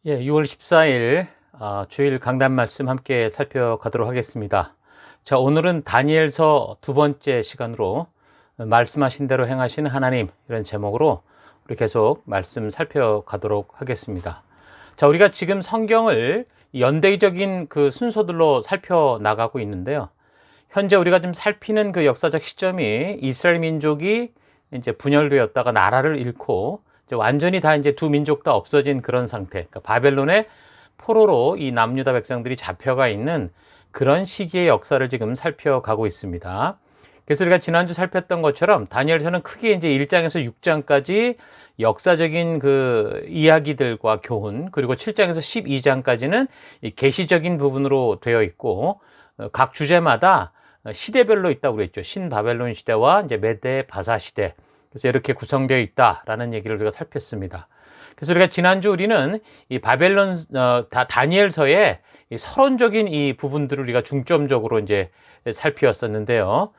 예, 6월 14일 주일 강단 말씀 함께 살펴가도록 하겠습니다. 자, 오늘은 다니엘서 두 번째 시간으로 말씀하신 대로 행하시는 하나님, 이런 제목으로 우리 계속 말씀 살펴가도록 하겠습니다. 자, 우리가 지금 성경을 연대적인 그 순서들로 살펴나가고 있는데요. 현재 우리가 좀 살피는 그 역사적 시점이 이스라엘 민족이 이제 분열되었다가 나라를 잃고 이제 완전히 다 이제 두 민족 다 없어진 그런 상태. 그러니까 바벨론의 포로로 이 남유다 백성들이 잡혀가 있는 그런 시기의 역사를 지금 살펴가고 있습니다. 그래서 우리가 지난주 살폈던 것처럼 다니엘서는 크게 이제 1장에서 6장까지 역사적인 그 이야기들과 교훈, 그리고 7장에서 12장까지는 이 계시적인 부분으로 되어 있고, 각 주제마다 시대별로 있다고 그랬죠. 신바벨론 시대와 이제 메데 바사 시대. 그래서 이렇게 구성되어 있다라는 얘기를 우리가 살폈습니다. 그래서 우리가 지난주 우리는 이 바벨론 다니엘서의 이 서론적인 이 부분들을 우리가 중점적으로 이제 살피었었는데요.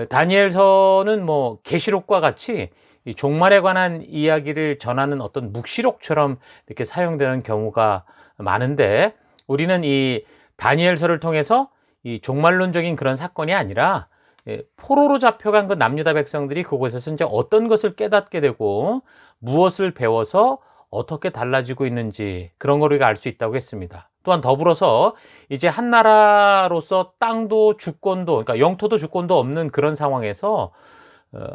다니엘서는 뭐 계시록과 같이 이 종말에 관한 이야기를 전하는 어떤 묵시록처럼 이렇게 사용되는 경우가 많은데, 우리는 이 다니엘서를 통해서 이 종말론적인 그런 사건이 아니라 포로로 잡혀간 그 남유다 백성들이 그곳에서 이제 어떤 것을 깨닫게 되고 무엇을 배워서 어떻게 달라지고 있는지, 그런 걸 우리가 알 수 있다고 했습니다. 또한 더불어서 이제 한 나라로서 땅도 주권도, 그러니까 영토도 주권도 없는 그런 상황에서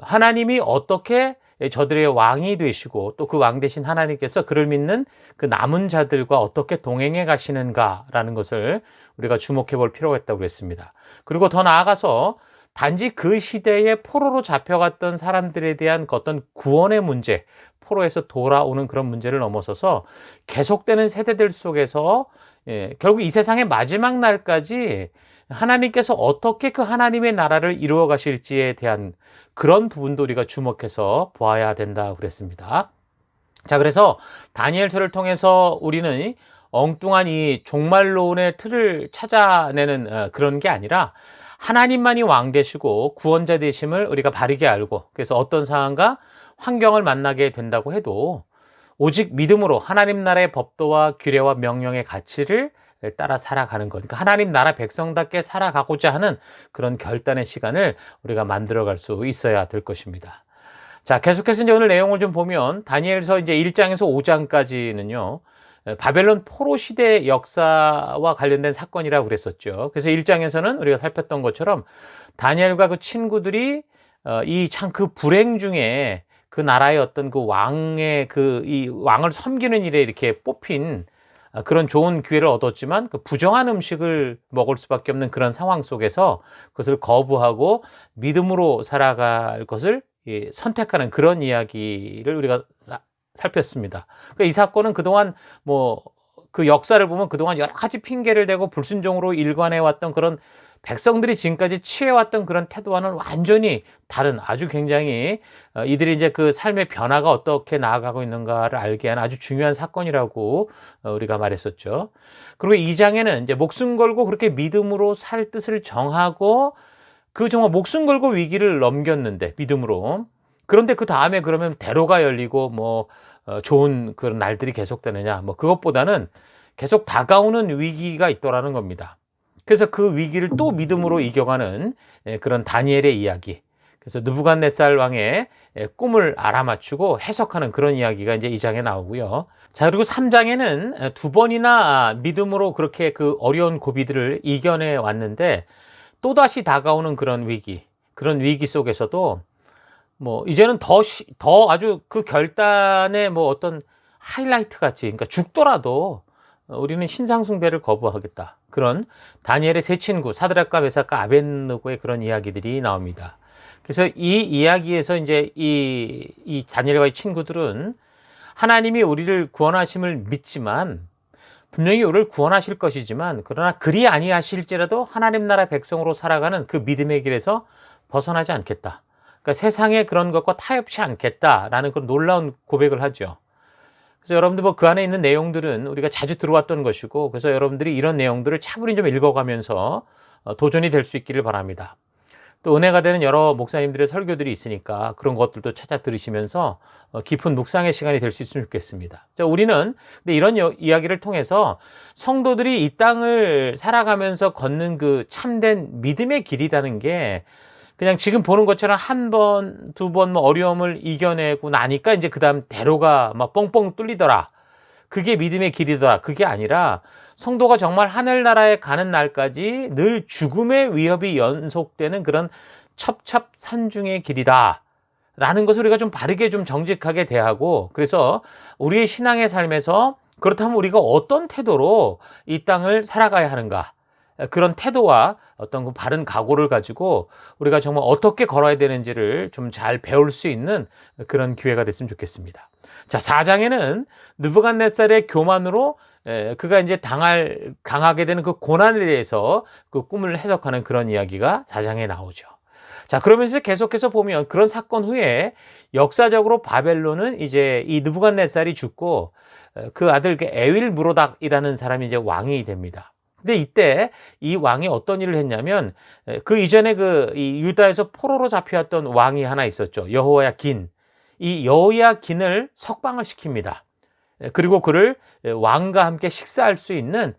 하나님이 어떻게 저들의 왕이 되시고 또 그 왕 대신 하나님께서 그를 믿는 그 남은 자들과 어떻게 동행해 가시는가라는 것을 우리가 주목해 볼 필요가 있다고 그랬습니다. 그리고 더 나아가서 단지 그 시대에 포로로 잡혀갔던 사람들에 대한 어떤 구원의 문제, 포로에서 돌아오는 그런 문제를 넘어서서 계속되는 세대들 속에서 결국 이 세상의 마지막 날까지 하나님께서 어떻게 그 하나님의 나라를 이루어 가실지에 대한 그런 부분도 우리가 주목해서 보아야 된다 그랬습니다. 자, 그래서 다니엘서를 통해서 우리는 엉뚱한 이 종말론의 틀을 찾아내는 그런 게 아니라 하나님만이 왕 되시고 구원자 되심을 우리가 바르게 알고, 그래서 어떤 상황과 환경을 만나게 된다고 해도 오직 믿음으로 하나님 나라의 법도와 규례와 명령의 가치를 따라 살아가는 것, 그러니까 하나님 나라 백성답게 살아가고자 하는 그런 결단의 시간을 우리가 만들어갈 수 있어야 될 것입니다. 자, 계속해서 이제 오늘 내용을 좀 보면 다니엘서 이제 1장에서 5장까지는요. 바벨론 포로 시대 역사와 관련된 사건이라고 그랬었죠. 그래서 1장에서는 우리가 살폈던 것처럼 다니엘과 그 친구들이 이 참 그 불행 중에 그 나라의 어떤 그 왕의 이 왕을 섬기는 일에 이렇게 뽑힌 그런 좋은 기회를 얻었지만 그 부정한 음식을 먹을 수밖에 없는 그런 상황 속에서 그것을 거부하고 믿음으로 살아갈 것을 선택하는 그런 이야기를 우리가 살폈습니다. 그러니까 이 사건은 그동안 뭐 그 역사를 보면 그동안 여러 가지 핑계를 대고 불순종으로 일관해왔던 그런 백성들이 지금까지 취해왔던 그런 태도와는 완전히 다른, 아주 굉장히 이들이 이제 그 삶의 변화가 어떻게 나아가고 있는가를 알게 하는 아주 중요한 사건이라고 우리가 말했었죠. 그리고 2장에는 이제 목숨 걸고 그렇게 믿음으로 살 뜻을 정하고 그 정말 목숨 걸고 위기를 넘겼는데 믿음으로, 그런데 그 다음에 그러면 대로가 열리고 뭐 좋은 그런 날들이 계속되느냐, 뭐 그것보다는 계속 다가오는 위기가 있더라는 겁니다. 그래서 그 위기를 또 믿음으로 이겨가는 그런 다니엘의 이야기. 그래서 느부갓네살 왕의 꿈을 알아맞추고 해석하는 그런 이야기가 이제 2장에 나오고요. 자, 그리고 3장에는 두 번이나 믿음으로 그렇게 그 어려운 고비들을 이겨내 왔는데 또다시 다가오는 그런 위기 속에서도 뭐 이제는 더 아주 그 결단의 뭐 어떤 하이라이트 같이, 그러니까 죽더라도 우리는 신상 숭배를 거부하겠다, 그런 다니엘의 세 친구 사드락과 메삭과 아벳느고의 그런 이야기들이 나옵니다. 그래서 이 이야기에서 이제 이 다니엘과의 친구들은 하나님이 우리를 구원하심을 믿지만, 분명히 우리를 구원하실 것이지만, 그러나 그리 아니하실지라도 하나님 나라 백성으로 살아가는 그 믿음의 길에서 벗어나지 않겠다. 그러니까 세상의 그런 것과 타협치 않겠다라는 그런 놀라운 고백을 하죠. 그래서 여러분들 뭐 그 안에 있는 내용들은 우리가 자주 들어왔던 것이고, 그래서 여러분들이 이런 내용들을 차분히 좀 읽어가면서 도전이 될 수 있기를 바랍니다. 또 은혜가 되는 여러 목사님들의 설교들이 있으니까 그런 것들도 찾아 들으시면서 깊은 묵상의 시간이 될 수 있으면 좋겠습니다. 자, 우리는 근데 이런 이야기를 통해서 성도들이 이 땅을 살아가면서 걷는 그 참된 믿음의 길이라는 게 그냥 지금 보는 것처럼 한 번, 두 번 뭐 어려움을 이겨내고 나니까 이제 그 다음 대로가 막 뻥뻥 뚫리더라. 그게 믿음의 길이더라. 그게 아니라 성도가 정말 하늘나라에 가는 날까지 늘 죽음의 위협이 연속되는 그런 첩첩산중의 길이다. 라는 것을 우리가 좀 바르게 좀 정직하게 대하고, 그래서 우리의 신앙의 삶에서 그렇다면 우리가 어떤 태도로 이 땅을 살아가야 하는가, 그런 태도와 어떤 그 바른 각오를 가지고 우리가 정말 어떻게 걸어야 되는지를 좀 잘 배울 수 있는 그런 기회가 됐으면 좋겠습니다. 자, 4장에는 느부갓네살의 교만으로 그가 이제 강하게 되는 그 고난에 대해서 그 꿈을 해석하는 그런 이야기가 4장에 나오죠. 자, 그러면서 계속해서 보면 그런 사건 후에 역사적으로 바벨론은 이제 이 느부갓네살이 죽고 그 아들 에윌 무로닥이라는 사람이 이제 왕이 됩니다. 근데 이때 이 왕이 어떤 일을 했냐면 그 이전에 이 유다에서 포로로 잡혀왔던 왕이 하나 있었죠. 여호야긴. 이 여호야긴을 석방을 시킵니다. 그리고 그를 왕과 함께 식사할 수 있는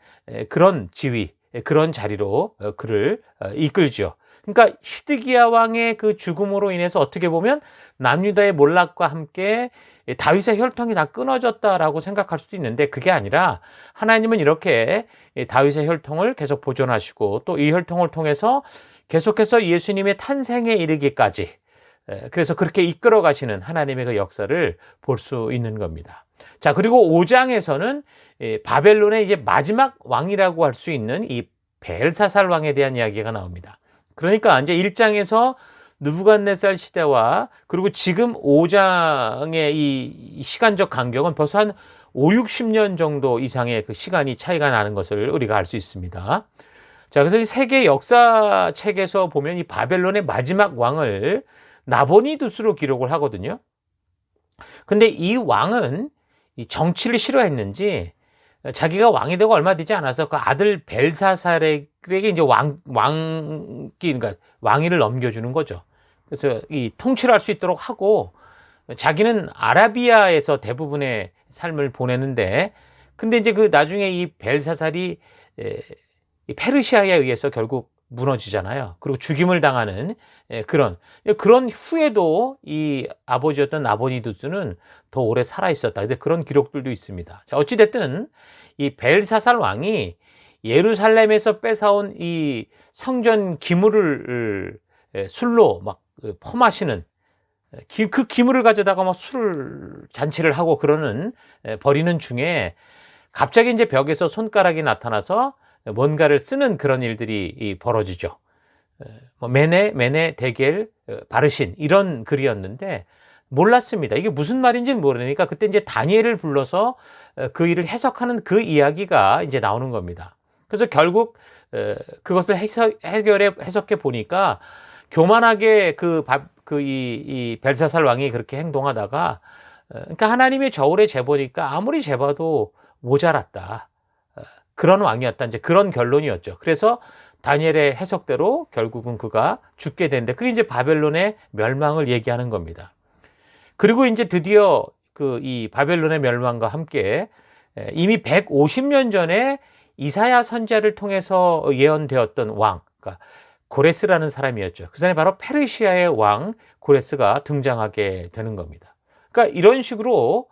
그런 지위, 그런 자리로 그를 이끌죠. 그러니까 시드기야 왕의 그 죽음으로 인해서 어떻게 보면 남유다의 몰락과 함께 다윗의 혈통이 다 끊어졌다라고 생각할 수도 있는데 그게 아니라 하나님은 이렇게 다윗의 혈통을 계속 보존하시고 또 이 혈통을 통해서 계속해서 예수님의 탄생에 이르기까지 그래서 그렇게 이끌어 가시는 하나님의 그 역사를 볼 수 있는 겁니다. 자, 그리고 5장에서는 바벨론의 이제 마지막 왕이라고 할 수 있는 이 벨사살 왕에 대한 이야기가 나옵니다. 그러니까 이제 1장에서 느부갓네살 시대와 그리고 지금 5장의 이 시간적 간격은 벌써 한 5, 60년 정도 이상의 그 시간이 차이가 나는 것을 우리가 알 수 있습니다. 자, 그래서 이 세계 역사책에서 보면 이 바벨론의 마지막 왕을 나보니두스로 기록을 하거든요. 근데 이 왕은 이 정치를 싫어했는지 자기가 왕이 되고 얼마 되지 않아서 그 아들 벨사살에게 이제 그러니까 왕위를 넘겨주는 거죠. 그래서 이 통치를 할 수 있도록 하고 자기는 아라비아에서 대부분의 삶을 보내는데 근데 이제 그 나중에 이 벨사살이 이 페르시아에 의해서 결국 무너지잖아요. 그리고 죽임을 당하는 그런 후에도 이 아버지였던 나보니두스는 더 오래 살아 있었다. 근데 그런 기록들도 있습니다. 자, 어찌 됐든 이 벨사살 왕이 예루살렘에서 뺏어온 이 성전 기물을 술로 막 퍼마시는 그 기물을 가져다가 막 술 잔치를 하고 그러는 버리는 중에 갑자기 이제 벽에서 손가락이 나타나서 뭔가를 쓰는 그런 일들이 벌어지죠. 메네, 데겔, 바르신 이런 글이었는데 몰랐습니다. 이게 무슨 말인지는 모르니까 그때 이제 다니엘을 불러서 그 일을 해석하는 그 이야기가 이제 나오는 겁니다. 그래서 결국 그것을 해석해 보니까 교만하게 이 벨사살 왕이 그렇게 행동하다가 그러니까 하나님의 저울에 재보니까 아무리 재봐도 모자랐다. 그런 왕이었다. 이제 그런 결론이었죠. 그래서 다니엘의 해석대로 결국은 그가 죽게 되는데 그게 이제 바벨론의 멸망을 얘기하는 겁니다. 그리고 이제 드디어 이 바벨론의 멸망과 함께 이미 150년 전에 이사야 선지자를 통해서 예언되었던 왕, 그러니까 고레스라는 사람이었죠. 그 사람이 바로 페르시아의 왕 고레스가 등장하게 되는 겁니다. 그러니까 이런 식으로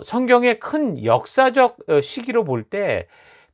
성경의 큰 역사적 시기로 볼 때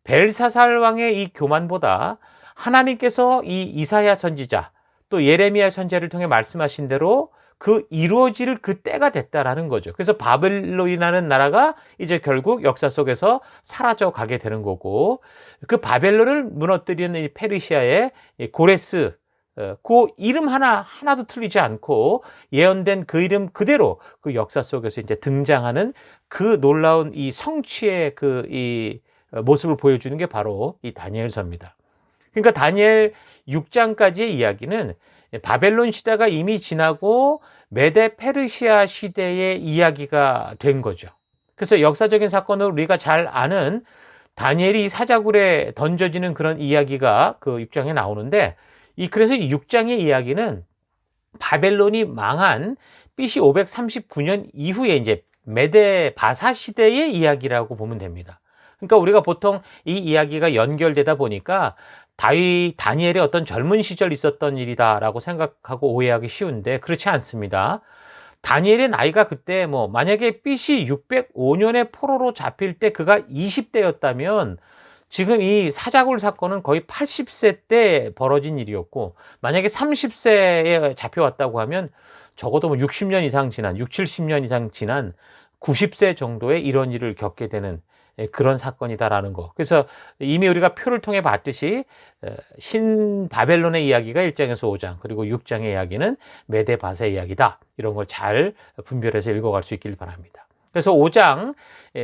벨사살 왕의 이 교만보다 하나님께서 이 이사야 선지자 또 예레미야 선지자를 통해 말씀하신 대로 그 이루어질 그 때가 됐다라는 거죠. 그래서 바벨론이라는 나라가 이제 결국 역사 속에서 사라져 가게 되는 거고 그 바벨론을 무너뜨리는 이 페르시아의 고레스 그 이름 하나도 틀리지 않고 예언된 그 이름 그대로 그 역사 속에서 이제 등장하는 그 놀라운 이 성취의 이 모습을 보여주는 게 바로 이 다니엘서입니다. 그러니까 다니엘 6장까지의 이야기는 바벨론 시대가 이미 지나고 메데 페르시아 시대의 이야기가 된 거죠. 그래서 역사적인 사건을 우리가 잘 아는 다니엘이 사자굴에 던져지는 그런 이야기가 그 6장에 나오는데 그래서 이 6장의 이야기는 바벨론이 망한 BC 539년 이후에 이제 메데 바사 시대의 이야기라고 보면 됩니다. 그러니까 우리가 보통 이 이야기가 연결되다 보니까 다니엘의 어떤 젊은 시절 있었던 일이다라고 생각하고 오해하기 쉬운데 그렇지 않습니다. 다니엘의 나이가 그때 뭐 만약에 BC 605년에 포로로 잡힐 때 그가 20대였다면 지금 이 사자굴 사건은 거의 80세 때 벌어진 일이었고, 만약에 30세에 잡혀왔다고 하면 적어도 뭐 60년 이상 지난, 6, 70년 이상 지난 90세 정도에 이런 일을 겪게 되는 그런 사건이다라는 거. 그래서 이미 우리가 표를 통해 봤듯이 신바벨론의 이야기가 1장에서 5장, 그리고 6장의 이야기는 메데바사의 이야기다. 이런 걸 잘 분별해서 읽어갈 수 있길 바랍니다. 그래서 5장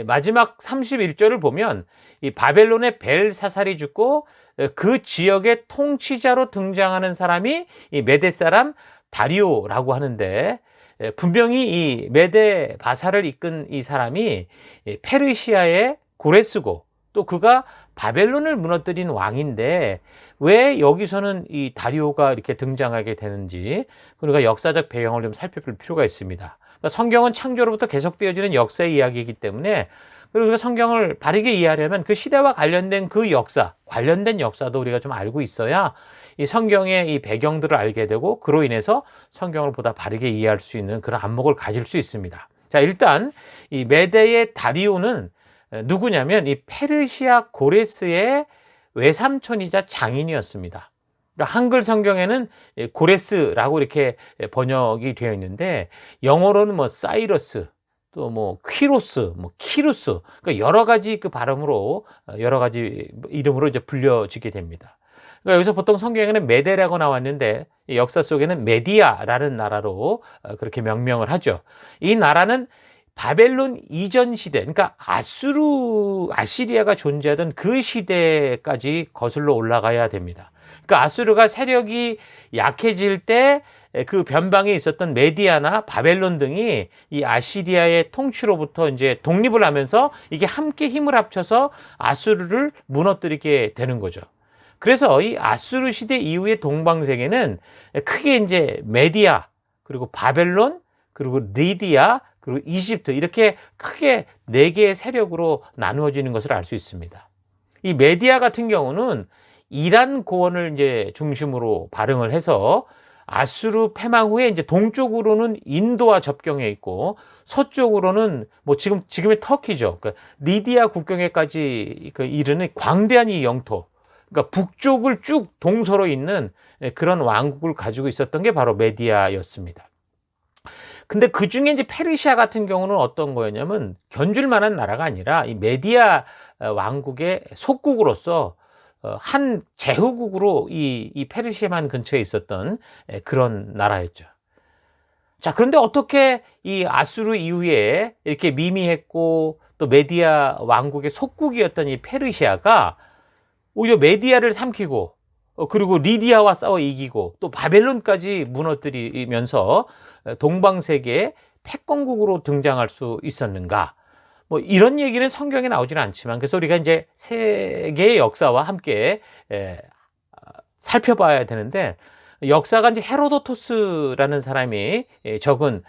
마지막 31절을 보면 이 바벨론의 벨사살이 죽고 그 지역의 통치자로 등장하는 사람이 이 메데 사람 다리오라고 하는데, 분명히 이 메데 바사를 이끈 이 사람이 페르시아의 고레스고 또 그가 바벨론을 무너뜨린 왕인데 왜 여기서는 이 다리오가 이렇게 등장하게 되는지 우리가 역사적 배경을 좀 살펴볼 필요가 있습니다. 그러니까 성경은 창조로부터 계속되어지는 역사의 이야기이기 때문에, 그리고 우리가 성경을 바르게 이해하려면 그 시대와 관련된 그 역사, 관련된 역사도 우리가 좀 알고 있어야 이 성경의 이 배경들을 알게 되고 그로 인해서 성경을 보다 바르게 이해할 수 있는 그런 안목을 가질 수 있습니다. 자, 일단 이 메데의 다리오는 누구냐면 이 페르시아 고레스의 외삼촌이자 장인이었습니다. 그러니까 한글 성경에는 고레스라고 이렇게 번역이 되어 있는데 영어로는 뭐 사이러스, 또 뭐 퀴로스, 뭐 키루스, 그러니까 여러 가지 그 발음으로 여러 가지 이름으로 이제 불려지게 됩니다. 그러니까 여기서 보통 성경에는 메데라고 나왔는데 역사 속에는 메디아라는 나라로 그렇게 명명을 하죠. 이 나라는 바벨론 이전 시대, 그러니까 아시리아가 존재하던 그 시대까지 거슬러 올라가야 됩니다. 그러니까 아수르가 세력이 약해질 때 그 변방에 있었던 메디아나 바벨론 등이 이 아시리아의 통치로부터 이제 독립을 하면서 이게 함께 힘을 합쳐서 아수르를 무너뜨리게 되는 거죠. 그래서 이 아수르 시대 이후의 동방세계는 크게 이제 메디아, 그리고 바벨론, 그리고 리디아, 그리고 이집트, 이렇게 크게 4개의 세력으로 나누어지는 것을 알 수 있습니다. 이 메디아 같은 경우는 이란 고원을 이제 중심으로 발흥을 해서 아수르 패망 후에 이제 동쪽으로는 인도와 접경해 있고 서쪽으로는 뭐 지금의 터키죠. 그러니까 리디아 국경에까지 이르는 광대한 이 영토. 그러니까 북쪽을 쭉 동서로 있는 그런 왕국을 가지고 있었던 게 바로 메디아였습니다. 근데 그 중에 이제 페르시아 같은 경우는 어떤 거였냐면 견줄 만한 나라가 아니라 이 메디아 왕국의 속국으로서 한 제후국으로 이 페르시아만 근처에 있었던 그런 나라였죠. 자, 그런데 어떻게 이 아수르 이후에 이렇게 미미했고 또 메디아 왕국의 속국이었던 이 페르시아가 오히려 메디아를 삼키고 그리고 리디아와 싸워 이기고 또 바벨론까지 무너뜨리면서 동방세계의 패권국으로 등장할 수 있었는가? 뭐 이런 얘기는 성경에 나오지는 않지만, 그래서 우리가 이제 세계의 역사와 함께 살펴봐야 되는데, 역사가 이제 헤로도토스라는 사람이 적은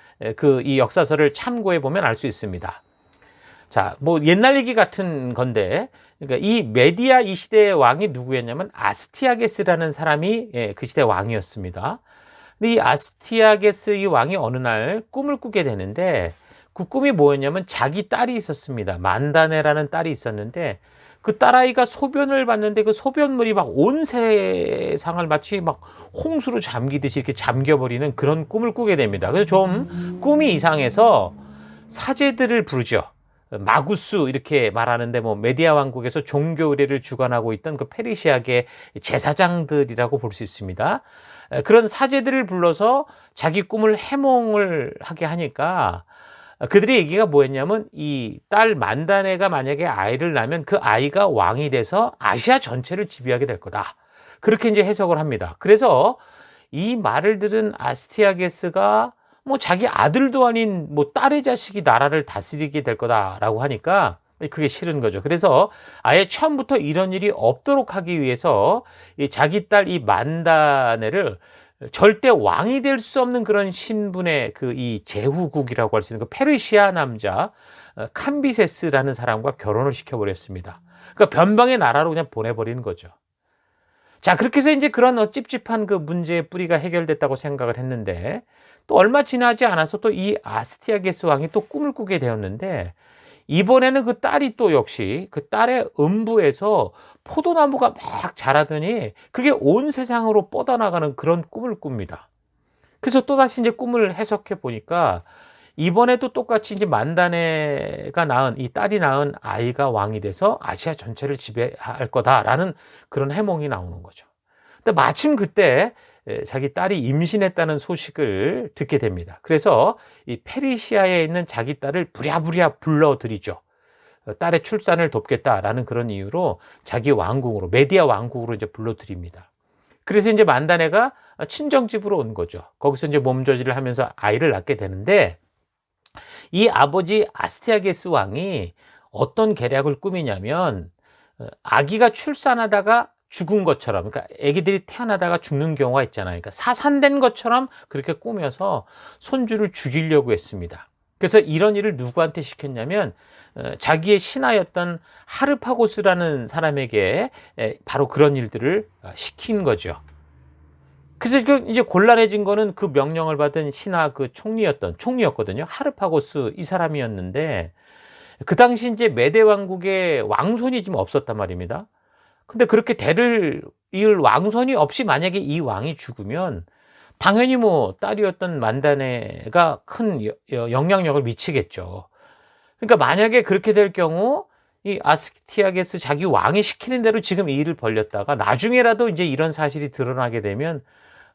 이 역사서를 참고해 보면 알 수 있습니다. 자, 뭐 옛날 얘기 같은 건데, 그러니까 이 메디아 이 시대의 왕이 누구였냐면 아스티아게스라는 사람이 그 시대 왕이었습니다. 근데 이 아스티아게스 이 왕이 어느 날 꿈을 꾸게 되는데, 그 꿈이 뭐였냐면 자기 딸이 있었습니다. 만다네라는 딸이 있었는데 그 딸아이가 소변을 봤는데 그 소변물이 막 온 세상을 마치 막 홍수로 잠기듯이 이렇게 잠겨버리는 그런 꿈을 꾸게 됩니다. 그래서 좀 꿈이 이상해서 사제들을 부르죠. 마구스 이렇게 말하는데 뭐 메디아 왕국에서 종교 의례를 주관하고 있던 그 페르시아계 제사장들이라고 볼 수 있습니다. 그런 사제들을 불러서 자기 꿈을 해몽을 하게 하니까 그들의 얘기가 뭐였냐면 이 딸 만다네가 만약에 아이를 낳으면 그 아이가 왕이 돼서 아시아 전체를 지배하게 될 거다. 그렇게 이제 해석을 합니다. 그래서 이 말을 들은 아스티아게스가 뭐 자기 아들도 아닌 뭐 딸의 자식이 나라를 다스리게 될 거다라고 하니까 그게 싫은 거죠. 그래서 아예 처음부터 이런 일이 없도록 하기 위해서 이 자기 딸 이 만다네를 절대 왕이 될 수 없는 그런 신분의 그 이 제후국이라고 할 수 있는 그 페르시아 남자 캄비세스라는 사람과 결혼을 시켜버렸습니다. 그러니까 변방의 나라로 그냥 보내버리는 거죠. 자, 그렇게 해서 이제 그런 찝찝한 그 문제의 뿌리가 해결됐다고 생각을 했는데, 또 얼마 지나지 않아서 또 이 아스티아게스 왕이 또 꿈을 꾸게 되었는데, 이번에는 그 딸이 또 역시 그 딸의 음부에서 포도나무가 막 자라더니 그게 온 세상으로 뻗어나가는 그런 꿈을 꿉니다. 그래서 또다시 이제 꿈을 해석해 보니까 이번에도 똑같이 이제 만다네가 낳은 이 딸이 낳은 아이가 왕이 돼서 아시아 전체를 지배할 거다라는 그런 해몽이 나오는 거죠. 근데 마침 그때 자기 딸이 임신했다는 소식을 듣게 됩니다. 그래서 이 페르시아에 있는 자기 딸을 부랴부랴 불러들이죠. 딸의 출산을 돕겠다라는 그런 이유로 자기 왕궁으로, 메디아 왕국으로 이제 불러들입니다. 그래서 이제 만다네가 친정집으로 온 거죠. 거기서 이제 몸조리를 하면서 아이를 낳게 되는데, 이 아버지 아스티아게스 왕이 어떤 계략을 꾸미냐면, 아기가 출산하다가 죽은 것처럼, 그러니까 아기들이 태어나다가 죽는 경우가 있잖아요. 그러니까 사산된 것처럼 그렇게 꾸며서 손주를 죽이려고 했습니다. 그래서 이런 일을 누구한테 시켰냐면 자기의 신하였던 하르파고스라는 사람에게 바로 그런 일들을 시킨 거죠. 그래서 이제 곤란해진 거는 그 명령을 받은 신하 그 총리였거든요. 하르파고스 이 사람이었는데, 그 당시 이제 메데 왕국의 왕손이 지금 없었단 말입니다. 근데 그렇게 대를 이을 왕손이 없이 만약에 이 왕이 죽으면 당연히 뭐 딸이었던 만다네가 큰 영향력을 미치겠죠. 그러니까 만약에 그렇게 될 경우 이 아스티아게스 자기 왕이 시키는 대로 지금 이 일을 벌렸다가 나중에라도 이제 이런 사실이 드러나게 되면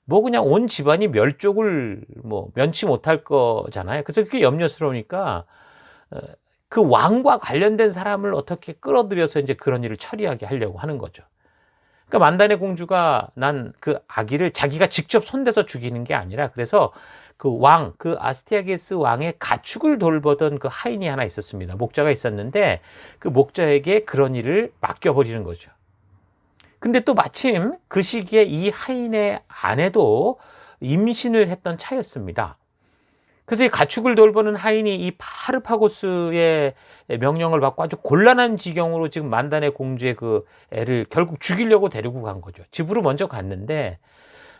뭐 그냥 온 집안이 멸족을 뭐 면치 못할 거잖아요. 그래서 그게 염려스러우니까 그 왕과 관련된 사람을 어떻게 끌어들여서 이제 그런 일을 처리하게 하려고 하는 거죠. 그러니까 만다네 공주가 난 그 아기를 자기가 직접 손대서 죽이는 게 아니라, 그래서 그 왕, 그 아스티아게스 왕의 가축을 돌보던 그 하인이 하나 있었습니다. 목자가 있었는데 그 목자에게 그런 일을 맡겨버리는 거죠. 근데 또 마침 그 시기에 이 하인의 아내도 임신을 했던 차였습니다. 그래서 이 가축을 돌보는 하인이 이 하르파고스의 명령을 받고 아주 곤란한 지경으로 지금 만다네 공주의 그 애를 결국 죽이려고 데리고 간 거죠. 집으로 먼저 갔는데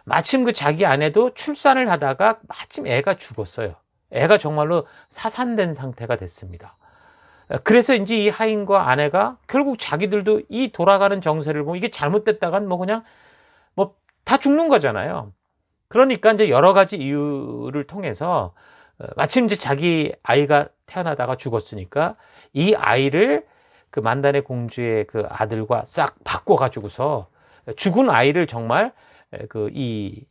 마침 그 자기 아내도 출산을 하다가 마침 애가 죽었어요. 애가 정말로 사산된 상태가 됐습니다. 그래서 이제 이 하인과 아내가 결국 자기들도 이 돌아가는 정세를 보면 이게 잘못됐다간 뭐 그냥 뭐 다 죽는 거잖아요. 그러니까 이제 여러 가지 이유를 통해서 마침 이제 자기 아이가 태어나다가 죽었으니까 이 아이를 그 만다네 공주의 그 아들과 싹 바꿔가지고서 죽은 아이를 정말 그 이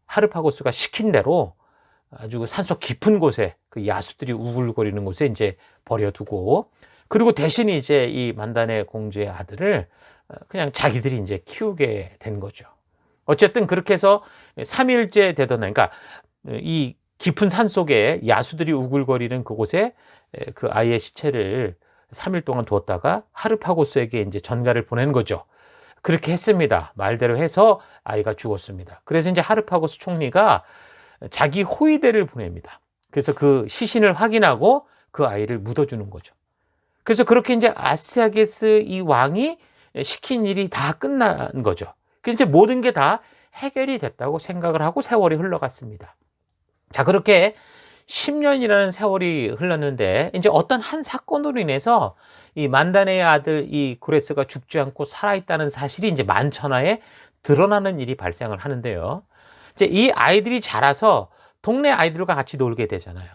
하르파고스가 시킨 대로 아주 산속 깊은 곳에 그 야수들이 우글거리는 곳에 이제 버려두고, 그리고 대신 이제 이 만다네 공주의 아들을 그냥 자기들이 이제 키우게 된 거죠. 어쨌든 그렇게 해서 3일째 되던 날, 그러니까 이 깊은 산 속에 야수들이 우글거리는 그곳에 그 아이의 시체를 3일 동안 두었다가 하르파고스에게 이제 전가를 보낸 거죠. 그렇게 했습니다. 말대로 해서 아이가 죽었습니다. 그래서 이제 하르파고스 총리가 자기 호위대를 보냅니다. 그래서 그 시신을 확인하고 그 아이를 묻어주는 거죠. 그래서 그렇게 이제 아스티아게스 이 왕이 시킨 일이 다 끝난 거죠. 그래서 이제 모든 게 다 해결이 됐다고 생각을 하고 세월이 흘러갔습니다. 자, 그렇게 10년이라는 세월이 흘렀는데 이제 어떤 한 사건으로 인해서 이 만다네의 아들 이 고레스가 죽지 않고 살아있다는 사실이 이제 만천하에 드러나는 일이 발생을 하는데요. 이제 이 아이들이 자라서 동네 아이들과 같이 놀게 되잖아요.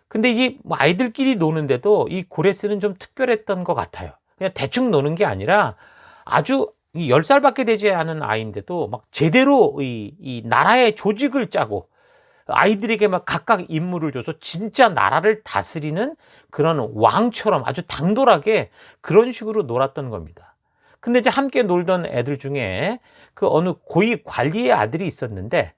근데 이 뭐 아이들끼리 노는데도 이 고레스는 좀 특별했던 것 같아요. 그냥 대충 노는 게 아니라 아주 10살밖에 되지 않은 아이인데도 막 제대로 이 나라의 조직을 짜고 아이들에게 막 각각 임무를 줘서 진짜 나라를 다스리는 그런 왕처럼 아주 당돌하게 그런 식으로 놀았던 겁니다. 근데 이제 함께 놀던 애들 중에 그 어느 고위 관리의 아들이 있었는데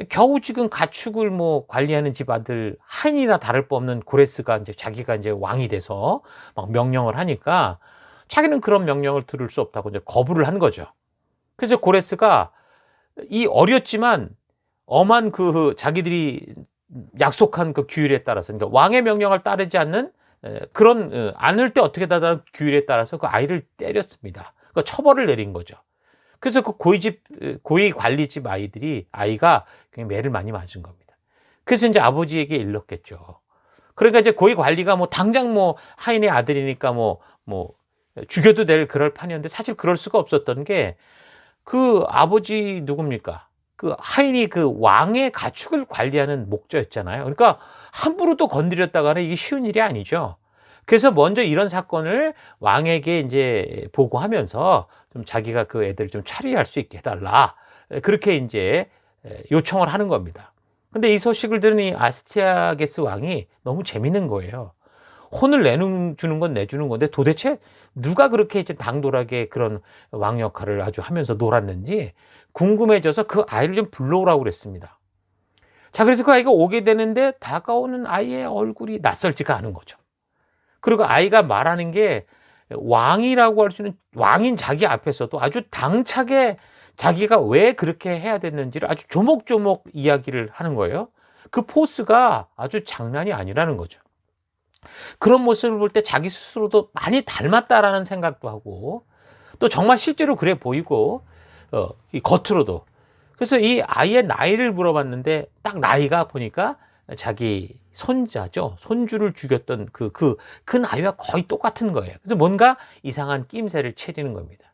겨우 지금 가축을 뭐 관리하는 집 아들 하인이나 다를 바 없는 고레스가 이제 자기가 이제 왕이 돼서 막 명령을 하니까 자기는 그런 명령을 들을 수 없다고 이제 거부를 한 거죠. 그래서 고레스가 이 어렸지만 엄한 그 자기들이 약속한 그 규율에 따라서, 그러니까 왕의 명령을 따르지 않는 그런 않을 때 어떻게 다다는 규율에 따라서 그 아이를 때렸습니다. 그 처벌을 내린 거죠. 그래서 그 고위 관리집 아이가 그냥 매를 많이 맞은 겁니다. 그래서 이제 아버지에게 일렀겠죠. 그러니까 이제 고위 관리가 뭐 당장 뭐 하인의 아들이니까 뭐 죽여도 될 그럴 판이었는데, 사실 그럴 수가 없었던 게 그 아버지 누굽니까? 그 하인이 그 왕의 가축을 관리하는 목자였잖아요. 그러니까 함부로 또 건드렸다가는 이게 쉬운 일이 아니죠. 그래서 먼저 이런 사건을 왕에게 이제 보고하면서 좀 자기가 그 애들을 좀 처리할 수 있게 해달라. 그렇게 이제 요청을 하는 겁니다. 근데 이 소식을 들은 이 아스티아게스 왕이 너무 재밌는 거예요. 혼을 내주는 건 내주는 건데 도대체 누가 그렇게 이제 당돌하게 그런 왕 역할을 아주 하면서 놀았는지 궁금해져서 그 아이를 좀 불러오라고 그랬습니다. 자, 그래서 그 아이가 오게 되는데 다가오는 아이의 얼굴이 낯설지가 않은 거죠. 그리고 아이가 말하는 게 왕이라고 할 수 있는, 왕인 자기 앞에서도 아주 당차게 자기가 왜 그렇게 해야 됐는지를 아주 조목조목 이야기를 하는 거예요. 그 포스가 아주 장난이 아니라는 거죠. 그런 모습을 볼 때 자기 스스로도 많이 닮았다라는 생각도 하고, 또 정말 실제로 그래 보이고, 이 겉으로도. 그래서 이 아이의 나이를 물어봤는데 딱 나이가 보니까 자기 손자죠. 손주를 죽였던 그 나이와 거의 똑같은 거예요. 그래서 뭔가 이상한 낌새를 채리는 겁니다.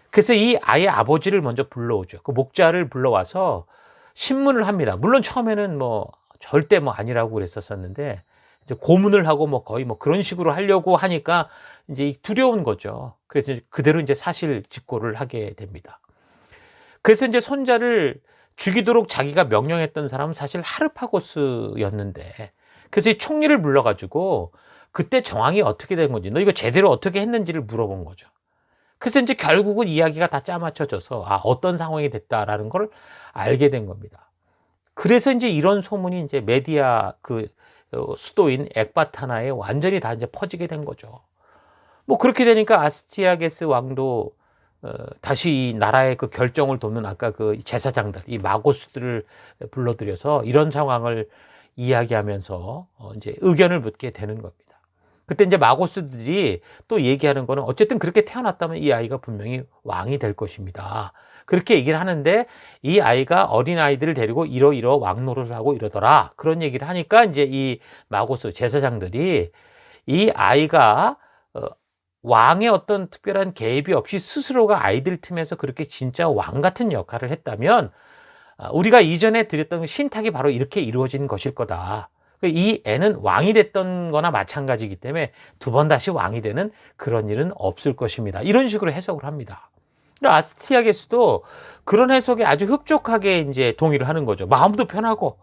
그래서 이 아이의 아버지를 먼저 불러오죠. 그 목자를 불러와서 신문을 합니다. 물론 처음에는 뭐 절대 뭐 아니라고 그랬었는데, 이제 고문을 하고 뭐 거의 뭐 그런 식으로 하려고 하니까 이제 두려운 거죠. 그래서 이제 그대로 이제 사실 직고를 하게 됩니다. 그래서 이제 손자를 죽이도록 자기가 명령했던 사람은 사실 하르파고스였는데, 그래서 이 총리를 불러가지고 그때 정황이 어떻게 된 건지, 너 이거 제대로 어떻게 했는지를 물어본 거죠. 그래서 이제 결국은 이야기가 다 짜맞춰져서 어떤 상황이 됐다라는 걸 알게 된 겁니다. 그래서 이제 이런 소문이 이제 메디아 수도인 엑바타나에 완전히 다 이제 퍼지게 된 거죠. 뭐 그렇게 되니까 아스티아게스 왕도 다시 이 나라의 그 결정을 돕는 아까 그 제사장들, 이 마고스들을 불러들여서 이런 상황을 이야기하면서 이제 의견을 묻게 되는 겁니다. 그때 이제 마고스들이 또 얘기하는 거는, 어쨌든 그렇게 태어났다면 이 아이가 분명히 왕이 될 것입니다. 그렇게 얘기를 하는데, 이 아이가 어린 아이들을 데리고 이러이러 왕노릇을 하고 이러더라. 그런 얘기를 하니까 이제 이 마고스 제사장들이 이 아이가 왕의 어떤 특별한 개입이 없이 스스로가 아이들 틈에서 그렇게 진짜 왕 같은 역할을 했다면 우리가 이전에 드렸던 신탁이 바로 이렇게 이루어진 것일 거다. 이 애는 왕이 됐던 거나 마찬가지이기 때문에 두 번 다시 왕이 되는 그런 일은 없을 것입니다. 이런 식으로 해석을 합니다. 아스티아게스도 그런 해석에 아주 흡족하게 이제 동의를 하는 거죠. 마음도 편하고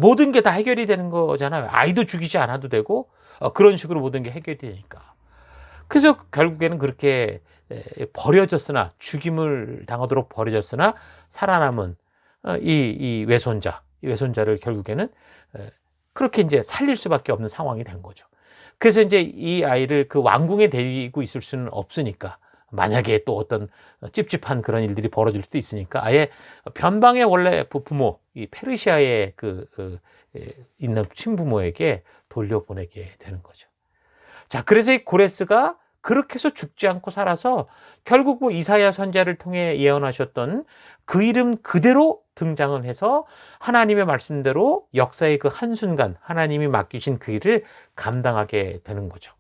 모든 게 다 해결이 되는 거잖아요. 아이도 죽이지 않아도 되고 그런 식으로 모든 게 해결이 되니까. 그래서 결국에는 그렇게 버려졌으나, 죽임을 당하도록 버려졌으나 살아남은 이 외손자를 결국에는 그렇게 이제 살릴 수밖에 없는 상황이 된 거죠. 그래서 이제 이 아이를 그 왕궁에 데리고 있을 수는 없으니까, 만약에 또 어떤 찝찝한 그런 일들이 벌어질 수도 있으니까 아예 변방의 원래 부모, 이 페르시아에 있는 친부모에게 돌려보내게 되는 거죠. 자, 그래서 이 고레스가 그렇게 해서 죽지 않고 살아서 결국 뭐 이사야 선지자를 통해 예언하셨던 그 이름 그대로 등장을 해서 하나님의 말씀대로 역사의 그 한순간 하나님이 맡기신 그 일을 감당하게 되는 거죠.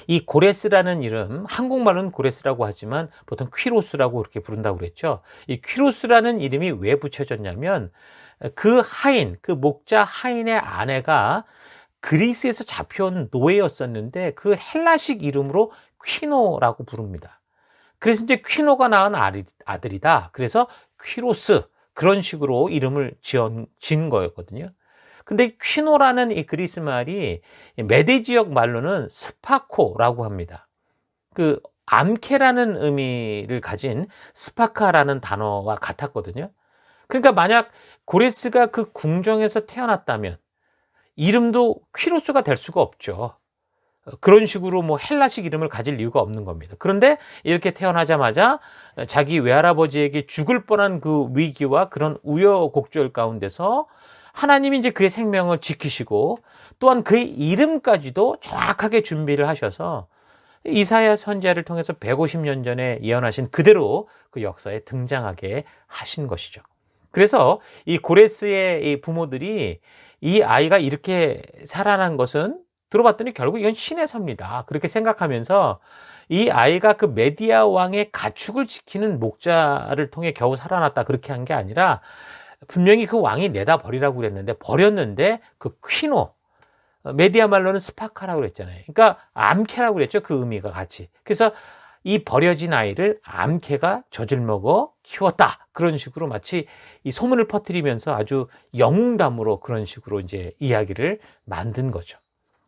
이 고레스라는 이름, 한국말은 고레스라고 하지만 보통 퀴로스라고 그렇게 부른다고 그랬죠. 이 퀴로스라는 이름이 왜 붙여졌냐면, 그 하인, 그 목자 하인의 아내가 그리스에서 잡혀온 노예였었는데 그 헬라식 이름으로 퀴노라고 부릅니다. 그래서 이제 퀴노가 낳은 아들이다. 그래서 퀴로스, 그런 식으로 이름을 지은 거였거든요. 근데 퀴노라는 이 그리스 말이 메데 지역 말로는 스파코라고 합니다. 그 암케라는 의미를 가진 스파카라는 단어와 같았거든요. 그러니까 만약 고레스가 그 궁정에서 태어났다면 이름도 퀴로스가 될 수가 없죠. 그런 식으로 뭐 헬라식 이름을 가질 이유가 없는 겁니다. 그런데 이렇게 태어나자마자 자기 외할아버지에게 죽을 뻔한 그 위기와 그런 우여곡절 가운데서 하나님이 이제 그의 생명을 지키시고 또한 그의 이름까지도 정확하게 준비를 하셔서 이사야 선지자를 통해서 150년 전에 예언하신 그대로 그 역사에 등장하게 하신 것이죠. 그래서 이 고레스의 이 부모들이 이 아이가 이렇게 살아난 것은 들어봤더니 결국 이건 신의 섭니다. 그렇게 생각하면서 이 아이가 그 메디아 왕의 가축을 지키는 목자를 통해 겨우 살아났다 그렇게 한 게 아니라 분명히 그 왕이 내다 버리라고 그랬는데 버렸는데 그 퀴노 메디아 말로는 스파카라고 그랬잖아요. 그러니까 암캐라고 그랬죠. 그 의미가 같이. 그래서 이 버려진 아이를 암캐가 젖을 먹어 키웠다. 그런 식으로 마치 이 소문을 퍼뜨리면서 아주 영웅담으로 그런 식으로 이제 이야기를 만든 거죠.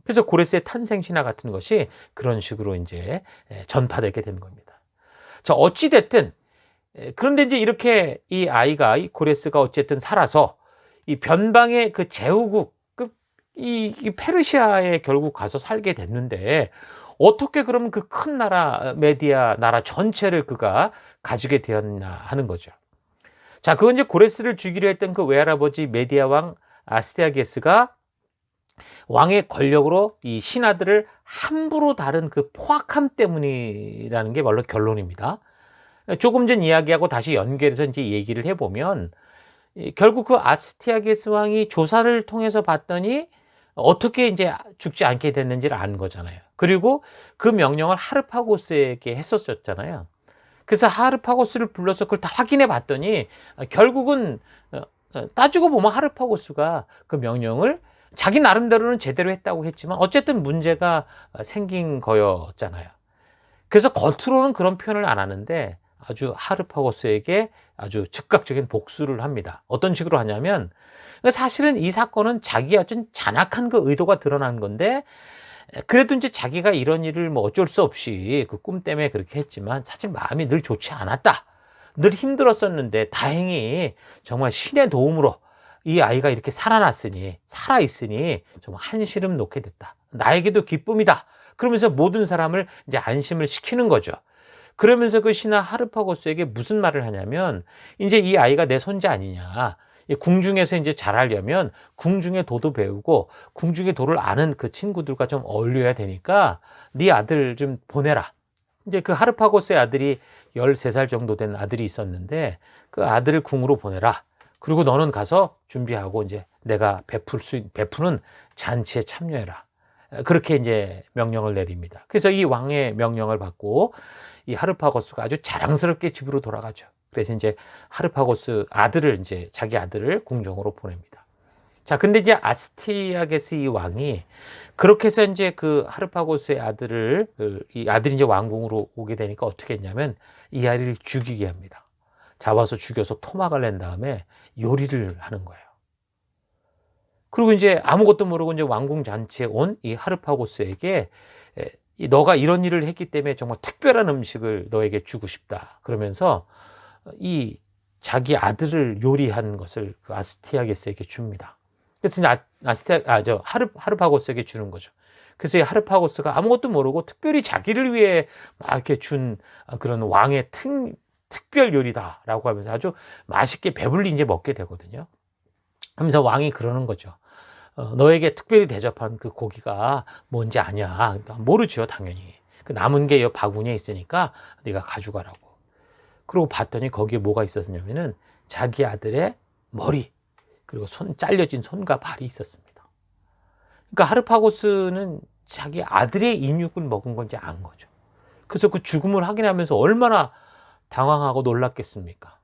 그래서 고레스의 탄생 신화 같은 것이 그런 식으로 이제 전파되게 되는 겁니다. 자, 어찌 됐든 그런데 이제 이렇게 이 아이가 이 고레스가 어쨌든 살아서 이 변방의 그 제후국 이 페르시아에 결국 가서 살게 됐는데 어떻게 그러면 그 큰 나라 메디아 나라 전체를 그가 가지게 되었나 하는 거죠. 자, 그건 이제 고레스를 죽이려 했던 그 외할아버지 메디아 왕 아스테아게스가 왕의 권력으로 이 신하들을 함부로 다룬 그 포악함 때문이라는 게 원래 결론입니다. 조금 전 이야기하고 다시 연결해서 이제 얘기를 해보면 결국 그 아스티아게스 왕이 조사를 통해서 봤더니 어떻게 이제 죽지 않게 됐는지를 아는 거잖아요. 그리고 그 명령을 하르파고스에게 했었잖아요. 그래서 하르파고스를 불러서 그걸 다 확인해 봤더니 결국은 따지고 보면 하르파고스가 그 명령을 자기 나름대로는 제대로 했다고 했지만 어쨌든 문제가 생긴 거였잖아요. 그래서 겉으로는 그런 표현을 안 하는데 아주 하르파고스에게 아주 즉각적인 복수를 합니다. 어떤 식으로 하냐면 사실은 이 사건은 자기 아주 잔악한 그 의도가 드러난 건데 그래도 이제 자기가 이런 일을 뭐 어쩔 수 없이 그 꿈 때문에 그렇게 했지만 사실 마음이 늘 좋지 않았다. 늘 힘들었었는데 다행히 정말 신의 도움으로 이 아이가 이렇게 살아있으니 정말 한시름 놓게 됐다. 나에게도 기쁨이다. 그러면서 모든 사람을 이제 안심을 시키는 거죠. 그러면서 그 신하 하르파고스에게 무슨 말을 하냐면 이제 이 아이가 내 손자 아니냐. 궁중에서 이제 잘하려면 궁중의 도도 배우고 궁중의 도를 아는 그 친구들과 좀 어울려야 되니까 네 아들 좀 보내라. 이제 그 하르파고스의 아들이 13살 정도 된 아들이 있었는데 그 아들을 궁으로 보내라. 그리고 너는 가서 준비하고 이제 내가 베푸는 잔치에 참여해라. 그렇게 이제 명령을 내립니다. 그래서 이 왕의 명령을 받고 이 하르파고스가 아주 자랑스럽게 집으로 돌아가죠. 그래서 이제 하르파고스 아들을 이제 자기 아들을 궁정으로 보냅니다. 자, 근데 이제 아스티아게스 이 왕이 그렇게 해서 이제 그 하르파고스의 아들을 이 아들이 이제 왕궁으로 오게 되니까 어떻게 했냐면 이 아이를 죽이게 합니다. 잡아서 죽여서 토막을 낸 다음에 요리를 하는 거예요. 그리고 이제 아무것도 모르고 이제 왕궁 잔치에 온 이 하르파고스에게 너가 이런 일을 했기 때문에 정말 특별한 음식을 너에게 주고 싶다. 그러면서 이 자기 아들을 요리한 것을 그 아스티아게스에게 줍니다. 그래서 하르파고스에게 주는 거죠. 그래서 이 하르파고스가 아무것도 모르고 특별히 자기를 위해 막 이렇게 준 그런 왕의 특별 요리다라고 하면서 아주 맛있게 배불리 이제 먹게 되거든요. 하면서 왕이 그러는 거죠. 너에게 특별히 대접한 그 고기가 뭔지 아냐? 모르죠, 당연히. 그 남은 게 이 바구니에 있으니까 네가 가져가라고. 그러고 봤더니 거기에 뭐가 있었냐면은 자기 아들의 머리 그리고 잘려진 손과 발이 있었습니다. 그러니까 하르파고스는 자기 아들의 인육을 먹은 건지 안 거죠. 그래서 그 죽음을 확인하면서 얼마나 당황하고 놀랐겠습니까?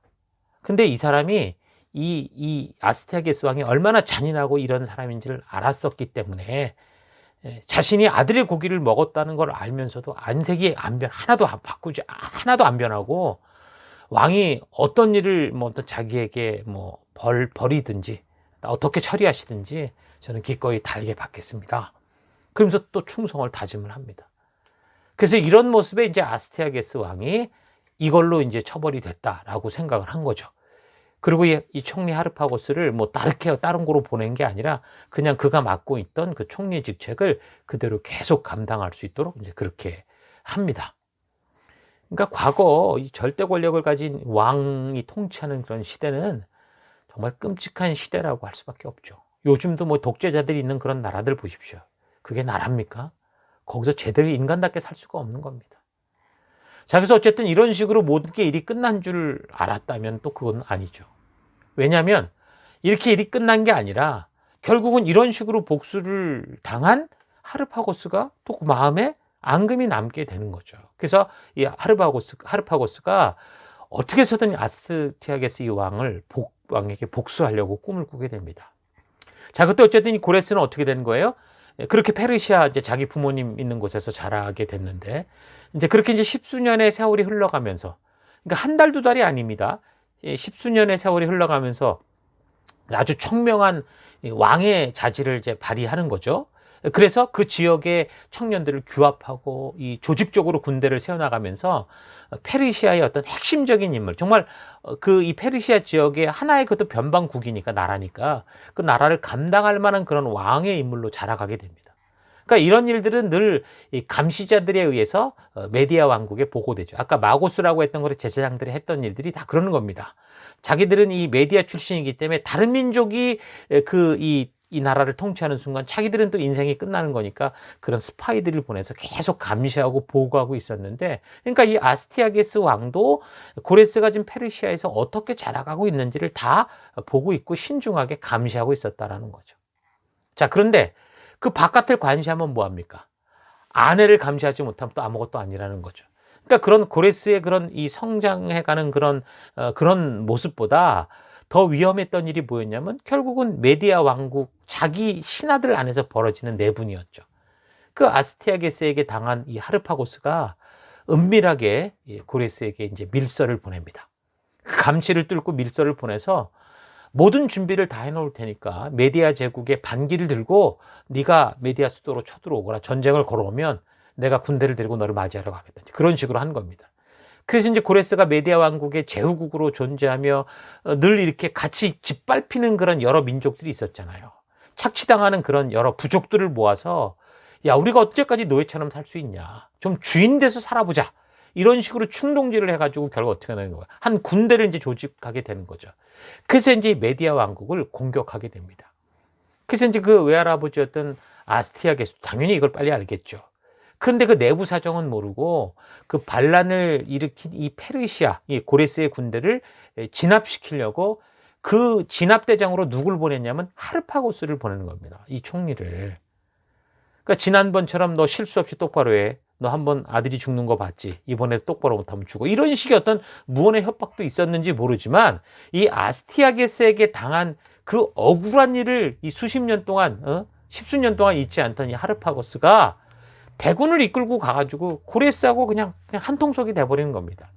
근데 이 사람이 이 아스티아게스 왕이 얼마나 잔인하고 이런 사람인지를 알았었기 때문에 자신이 아들의 고기를 먹었다는 걸 알면서도 안색이 하나도 안 변하고 왕이 어떤 일을 뭐 자기에게 뭐 벌이든지 어떻게 처리하시든지 저는 기꺼이 달게 받겠습니다. 그러면서 또 충성을 다짐을 합니다. 그래서 이런 모습에 이제 아스티아게스 왕이 이걸로 이제 처벌이 됐다라고 생각을 한 거죠. 그리고 이 총리 하르파고스를 뭐 다른 거로 보낸 게 아니라 그냥 그가 맡고 있던 그 총리 직책을 그대로 계속 감당할 수 있도록 이제 그렇게 합니다. 그러니까 과거 이 절대 권력을 가진 왕이 통치하는 그런 시대는 정말 끔찍한 시대라고 할 수밖에 없죠. 요즘도 뭐 독재자들이 있는 그런 나라들 보십시오. 그게 나라입니까? 거기서 제대로 인간답게 살 수가 없는 겁니다. 자, 그래서 어쨌든 이런 식으로 모든 게 일이 끝난 줄 알았다면 또 그건 아니죠. 왜냐하면 이렇게 일이 끝난 게 아니라 결국은 이런 식으로 복수를 당한 하르파고스가 또 그 마음에 앙금이 남게 되는 거죠. 그래서 이 하르파고스가 어떻게 해서든 아스티아게스 이 왕에게 복수하려고 꿈을 꾸게 됩니다. 자, 그때 어쨌든 이 고레스는 어떻게 된 거예요? 그렇게 페르시아 이제 자기 부모님 있는 곳에서 자라게 됐는데, 이제 그렇게 이제 십수년의 세월이 흘러가면서, 그러니까 한 달, 두 달이 아닙니다. 십수년의 세월이 흘러가면서 아주 청명한 왕의 자질을 이제 발휘하는 거죠. 그래서 그 지역의 청년들을 규합하고 이 조직적으로 군대를 세워나가면서 페르시아의 어떤 핵심적인 인물, 정말 그 이 페르시아 지역의 하나의 그것도 변방국이니까 나라니까 그 나라를 감당할 만한 그런 왕의 인물로 자라가게 됩니다. 그러니까 이런 일들은 늘 이 감시자들에 의해서 메디아 왕국에 보고되죠. 아까 마고스라고 했던 거를 제사장들이 했던 일들이 다 그러는 겁니다. 자기들은 이 메디아 출신이기 때문에 다른 민족이 이 나라를 통치하는 순간 자기들은 또 인생이 끝나는 거니까 그런 스파이들을 보내서 계속 감시하고 보고하고 있었는데, 그러니까 이 아스티아게스 왕도 고레스가 지금 페르시아에서 어떻게 자라가고 있는지를 다 보고 있고 신중하게 감시하고 있었다라는 거죠. 자, 그런데 그 바깥을 관시하면 뭐합니까? 아내를 감시하지 못하면 또 아무것도 아니라는 거죠. 그러니까 그런 고레스의 그런 이 성장해가는 그런 모습보다 더 위험했던 일이 뭐였냐면 결국은 메디아 왕국 자기 신하들 안에서 벌어지는 내분이었죠. 그 아스티아게스에게 당한 이 하르파고스가 은밀하게 고레스에게 이제 밀서를 보냅니다. 그 감시를 뚫고 밀서를 보내서 모든 준비를 다 해놓을 테니까 메디아 제국의 반기를 들고 네가 메디아 수도로 쳐들어오거나 전쟁을 걸어오면 내가 군대를 데리고 너를 맞이하러 가겠다. 그런 식으로 한 겁니다. 그래서 이제 고레스가 메디아 왕국의 제후국으로 존재하며 늘 이렇게 같이 짓밟히는 그런 여러 민족들이 있었잖아요. 착취당하는 그런 여러 부족들을 모아서 야, 우리가 어떻게까지 노예처럼 살 수 있냐. 좀 주인 돼서 살아보자. 이런 식으로 충동질을 해가지고 결국 어떻게 되는 거예요? 한 군대를 이제 조직하게 되는 거죠. 그래서 이제 메디아 왕국을 공격하게 됩니다. 그래서 이제 그 외할아버지였던 아스티아게스 당연히 이걸 빨리 알겠죠. 그런데 그 내부 사정은 모르고 그 반란을 일으킨 이 페르시아, 이 고레스의 군대를 진압시키려고 그 진압대장으로 누굴 보냈냐면 하르파고스를 보내는 겁니다. 이 총리를. 그러니까 지난번처럼 너 실수 없이 똑바로 해. 너 한번 아들이 죽는 거 봤지? 이번에 똑바로 못하면 죽어. 이런 식의 어떤 무언의 협박도 있었는지 모르지만 이 아스티아게스에게 당한 그 억울한 일을 이 수십 년 동안, 십수년 동안 잊지 않던 이 하르파고스가 대군을 이끌고 가가지고 고레스하고 그냥 한통속이 돼버리는 겁니다.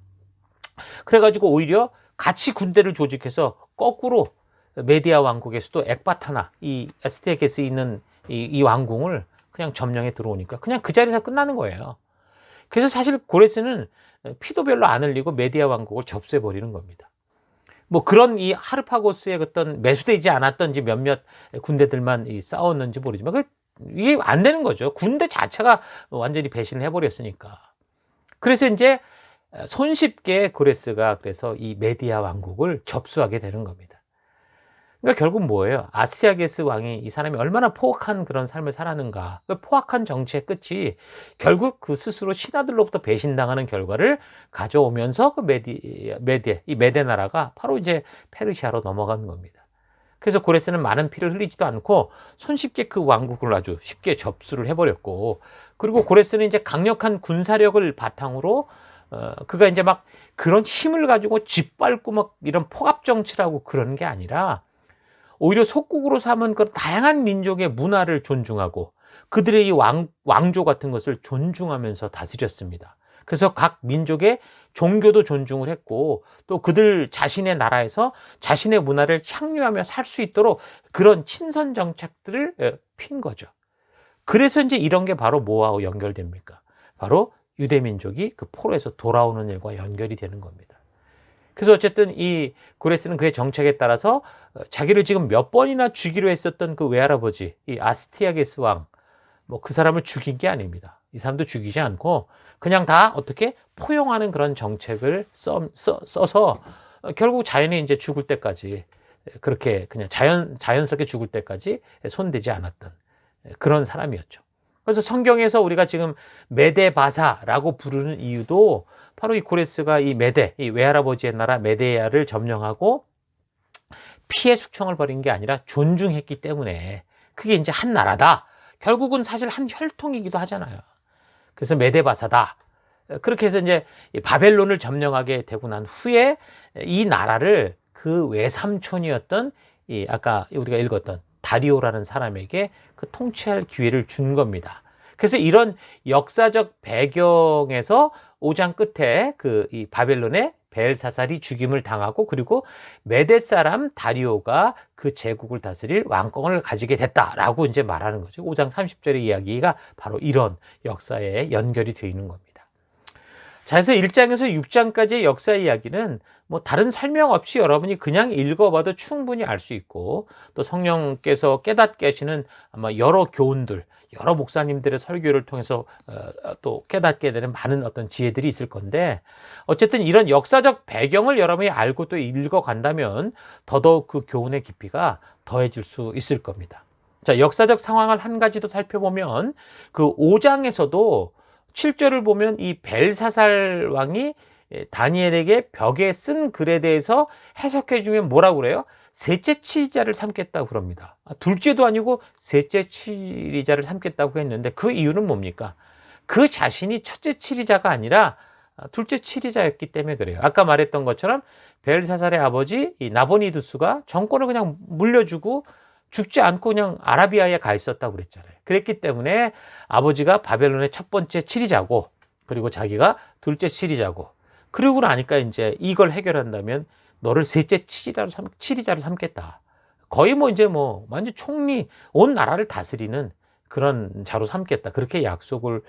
그래가지고 오히려 같이 군대를 조직해서 거꾸로 메디아 왕국의 수도 엑바타나 이 아스티아게스에 있는 이 왕궁을 그냥 점령해 들어오니까 그냥 그 자리에서 끝나는 거예요. 그래서 사실 고레스는 피도 별로 안 흘리고 메디아 왕국을 접수해 버리는 겁니다. 뭐 그런 이 하르파고스의 어떤 매수되지 않았던 몇몇 군대들만 싸웠는지 모르지만 이게 안 되는 거죠. 군대 자체가 완전히 배신을 해버렸으니까. 그래서 이제 손쉽게 고레스가 그래서 이 메디아 왕국을 접수하게 되는 겁니다. 그러니까 결국 뭐예요? 아스티아게스 왕이 이 사람이 얼마나 포악한 그런 삶을 살았는가. 그 포악한 정치의 끝이 결국 그 스스로 신하들로부터 배신당하는 결과를 가져오면서 그 이 메데 나라가 바로 이제 페르시아로 넘어가는 겁니다. 그래서 고레스는 많은 피를 흘리지도 않고 손쉽게 그 왕국을 아주 쉽게 접수를 해버렸고, 그리고 고레스는 이제 강력한 군사력을 바탕으로 그가 이제 막 그런 힘을 가지고 짓밟고 막 이런 포갑 정치라고 그러는 게 아니라 오히려 속국으로 삼은 그 다양한 민족의 문화를 존중하고 그들의 이 왕조 같은 것을 존중하면서 다스렸습니다. 그래서 각 민족의 종교도 존중을 했고 또 그들 자신의 나라에서 자신의 문화를 향유하며 살 수 있도록 그런 친선 정책들을 핀 거죠. 그래서 이제 이런 게 바로 뭐하고 연결됩니까? 바로 유대민족이 그 포로에서 돌아오는 일과 연결이 되는 겁니다. 그래서 어쨌든 이 고레스는 그의 정책에 따라서 자기를 지금 몇 번이나 죽이려 했었던 그 외할아버지, 이 아스티아게스 왕, 뭐 그 사람을 죽인 게 아닙니다. 이 사람도 죽이지 않고 그냥 다 어떻게 포용하는 그런 정책을 써서 결국 자연이 이제 죽을 때까지 그렇게 그냥 자연스럽게 죽을 때까지 손대지 않았던 그런 사람이었죠. 그래서 성경에서 우리가 지금 메데바사라고 부르는 이유도 바로 이 고레스가 이 메데, 이 외할아버지의 나라 메데야를 점령하고 피해 숙청을 벌인 게 아니라 존중했기 때문에 그게 이제 한 나라다. 결국은 사실 한 혈통이기도 하잖아요. 그래서 메데바사다. 그렇게 해서 이제 바벨론을 점령하게 되고 난 후에 이 나라를 그 외삼촌이었던 이 아까 우리가 읽었던 다리오라는 사람에게 그 통치할 기회를 준 겁니다. 그래서 이런 역사적 배경에서 5장 끝에 그 이 바벨론의 벨사살이 죽임을 당하고 그리고 메대 사람 다리오가 그 제국을 다스릴 왕권을 가지게 됐다라고 이제 말하는 거죠. 5장 30절의 이야기가 바로 이런 역사에 연결이 되어 있는 겁니다. 자, 그래서 1장에서 6장까지의 역사 이야기는 뭐 다른 설명 없이 여러분이 그냥 읽어봐도 충분히 알 수 있고 또 성령께서 깨닫게 하시는 아마 여러 교훈들, 여러 목사님들의 설교를 통해서 또 깨닫게 되는 많은 어떤 지혜들이 있을 건데 어쨌든 이런 역사적 배경을 여러분이 알고 또 읽어간다면 더더욱 그 교훈의 깊이가 더해질 수 있을 겁니다. 자, 역사적 상황을 한 가지 더 살펴보면 그 5장에서도 7절을 보면 이 벨사살 왕이 다니엘에게 벽에 쓴 글에 대해서 해석해 주면 뭐라고 그래요? 셋째 치리자를 삼겠다고 그럽니다. 둘째도 아니고 셋째 치리자를 삼겠다고 했는데 그 이유는 뭡니까? 그 자신이 첫째 치리자가 아니라 둘째 치리자였기 때문에 그래요. 아까 말했던 것처럼 벨사살의 아버지 이 나보니두스가 정권을 그냥 물려주고 죽지 않고 그냥 아라비아에 가 있었다고 그랬잖아요. 그랬기 때문에 아버지가 바벨론의 첫 번째 치리자고 그리고 자기가 둘째 치리자고 그러고 나니까 이제 이걸 해결한다면 너를 셋째 치리자로 삼겠다. 거의 뭐 이제 뭐 완전 총리 온 나라를 다스리는 그런 자로 삼겠다. 그렇게 약속을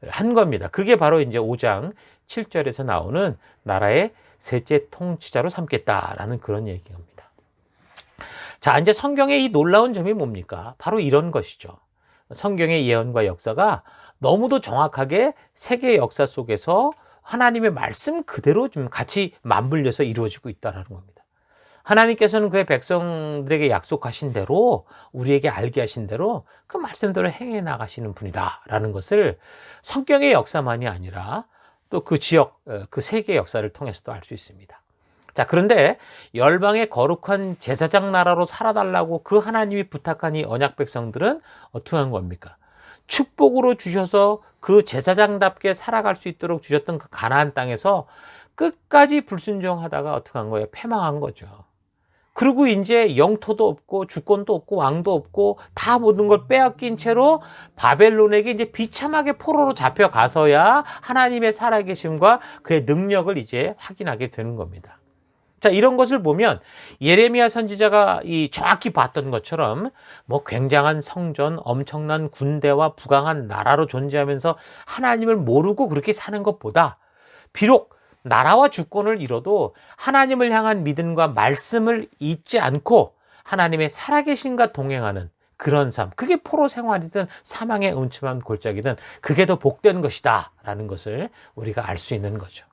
한 겁니다. 그게 바로 이제 5장 7절에서 나오는 나라의 셋째 통치자로 삼겠다라는 그런 얘기입니다. 자, 이제 성경의 이 놀라운 점이 뭡니까? 바로 이런 것이죠. 성경의 예언과 역사가 너무도 정확하게 세계의 역사 속에서 하나님의 말씀 그대로 좀 같이 맞물려서 이루어지고 있다는 겁니다. 하나님께서는 그의 백성들에게 약속하신 대로 우리에게 알게 하신 대로 그 말씀대로 행해 나가시는 분이다라는 것을 성경의 역사만이 아니라 또 그 지역, 그 세계의 역사를 통해서도 알 수 있습니다. 자, 그런데 열방의 거룩한 제사장 나라로 살아달라고 그 하나님이 부탁한 이 언약 백성들은 어떻게 한 겁니까? 축복으로 주셔서 그 제사장답게 살아갈 수 있도록 주셨던 그 가나안 땅에서 끝까지 불순종하다가 어떻게 한 거예요? 패망한 거죠. 그리고 이제 영토도 없고 주권도 없고 왕도 없고 다 모든 걸 빼앗긴 채로 바벨론에게 이제 비참하게 포로로 잡혀가서야 하나님의 살아계심과 그의 능력을 이제 확인하게 되는 겁니다. 자, 이런 것을 보면 예레미야 선지자가 이 정확히 봤던 것처럼 뭐 굉장한 성전, 엄청난 군대와 부강한 나라로 존재하면서 하나님을 모르고 그렇게 사는 것보다 비록 나라와 주권을 잃어도 하나님을 향한 믿음과 말씀을 잊지 않고 하나님의 살아계신과 동행하는 그런 삶, 그게 포로 생활이든 사망의 음침한 골짜기든 그게 더 복된 것이다 라는 것을 우리가 알 수 있는 거죠.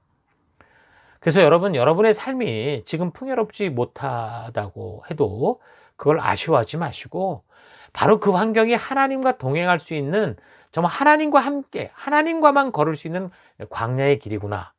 그래서 여러분의 삶이 지금 풍요롭지 못하다고 해도 그걸 아쉬워하지 마시고 바로 그 환경이 하나님과 동행할 수 있는 정말 하나님과 함께 하나님과만 걸을 수 있는 광야의 길이구나.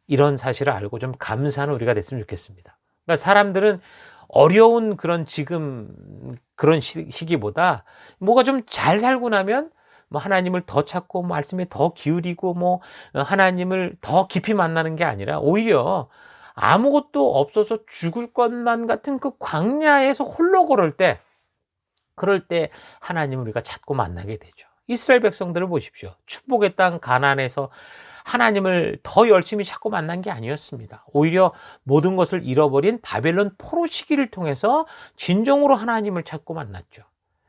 이런 사실을 알고 좀 감사하는 우리가 됐으면 좋겠습니다. 그러니까 사람들은 어려운 그런 지금 그런 시기보다 뭐가 좀 잘 살고 나면 뭐 하나님을 더 찾고 말씀에 더 기울이고 뭐 하나님을 더 깊이 만나는 게 아니라 오히려 아무것도 없어서 죽을 것만 같은 그 광야에서 홀로 그럴 때 하나님을 우리가 찾고 만나게 되죠. 이스라엘 백성들을 보십시오. 축복의 땅 가나안에서 하나님을 더 열심히 찾고 만난 게 아니었습니다. 오히려 모든 것을 잃어버린 바벨론 포로 시기를 통해서 진정으로 하나님을 찾고 만났죠.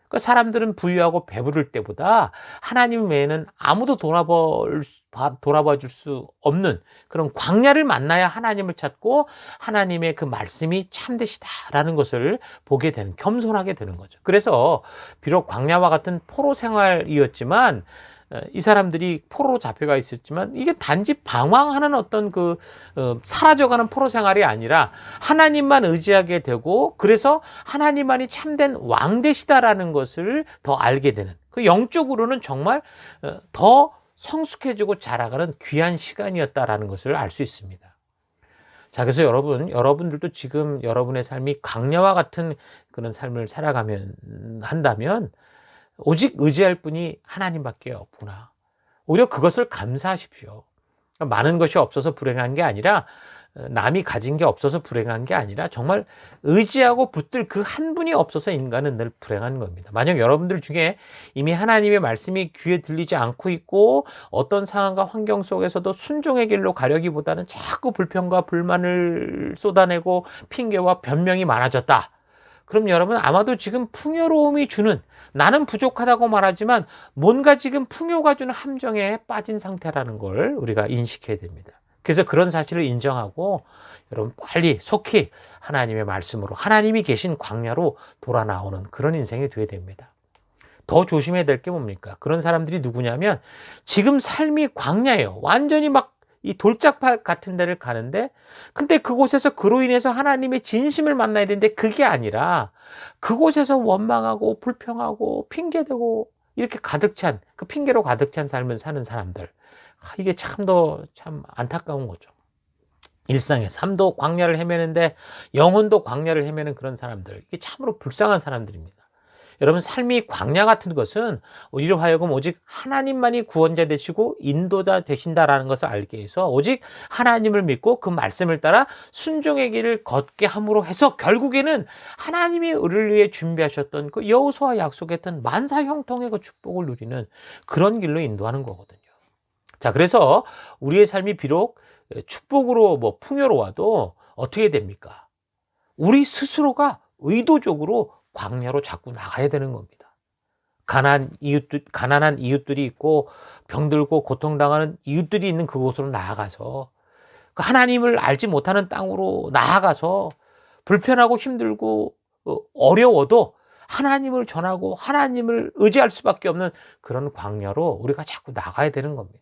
그러니까 사람들은 부유하고 배부를 때보다 하나님 외에는 아무도 돌아봐 줄 수 없는 그런 광야를 만나야 하나님을 찾고 하나님의 그 말씀이 참되시다라는 것을 보게 되는, 겸손하게 되는 거죠. 그래서 비록 광야와 같은 포로 생활이었지만 이 사람들이 포로로 잡혀가 있었지만 이게 단지 방황하는 어떤 사라져가는 포로 생활이 아니라 하나님만 의지하게 되고, 그래서 하나님만이 참된 왕 되시다라는 것을 더 알게 되는, 그 영적으로는 정말 더 성숙해지고 자라가는 귀한 시간이었다라는 것을 알 수 있습니다. 자, 그래서 여러분들도 지금 여러분의 삶이 광야와 같은 그런 삶을 한다면 오직 의지할 분이 하나님밖에 없구나. 오히려 그것을 감사하십시오. 많은 것이 없어서 불행한 게 아니라, 남이 가진 게 없어서 불행한 게 아니라, 정말 의지하고 붙들 그 한 분이 없어서 인간은 늘 불행한 겁니다. 만약 여러분들 중에 이미 하나님의 말씀이 귀에 들리지 않고 있고 어떤 상황과 환경 속에서도 순종의 길로 가려기보다는 자꾸 불평과 불만을 쏟아내고 핑계와 변명이 많아졌다, 그럼 여러분 아마도 지금 풍요로움이 주는, 나는 부족하다고 말하지만 뭔가 지금 풍요가 주는 함정에 빠진 상태라는 걸 우리가 인식해야 됩니다. 그래서 그런 사실을 인정하고 여러분 빨리 속히 하나님의 말씀으로, 하나님이 계신 광야로 돌아 나오는 그런 인생이 되어야 됩니다. 더 조심해야 될 게 뭡니까? 그런 사람들이 누구냐면 지금 삶이 광야예요. 완전히 막 이 돌짝밭 같은 데를 가는데, 근데 그곳에서 그로 인해서 하나님의 진심을 만나야 되는데 그게 아니라 그곳에서 원망하고 불평하고 핑계대고 이렇게 가득 찬, 그 핑계로 가득 찬 삶을 사는 사람들, 이게 참 안타까운 거죠. 일상의 삶도 광야를 헤매는데 영혼도 광야를 헤매는 그런 사람들, 이게 참으로 불쌍한 사람들입니다. 여러분, 삶이 광야 같은 것은 우리로 하여금 오직 하나님만이 구원자 되시고 인도자 되신다라는 것을 알게 해서 오직 하나님을 믿고 그 말씀을 따라 순종의 길을 걷게 함으로 해서 결국에는 하나님이 우리를 위해 준비하셨던 그 여호수아 약속했던 만사 형통의 그 축복을 누리는 그런 길로 인도하는 거거든요. 자, 그래서 우리의 삶이 비록 축복으로 풍요로워도 어떻게 됩니까? 우리 스스로가 의도적으로 광야로 자꾸 나가야 되는 겁니다. 가난한 이웃들이 있고 병들고 고통당하는 이웃들이 있는 그곳으로 나아가서, 하나님을 알지 못하는 땅으로 나아가서 불편하고 힘들고 어려워도 하나님을 전하고 하나님을 의지할 수밖에 없는 그런 광야로 우리가 자꾸 나가야 되는 겁니다.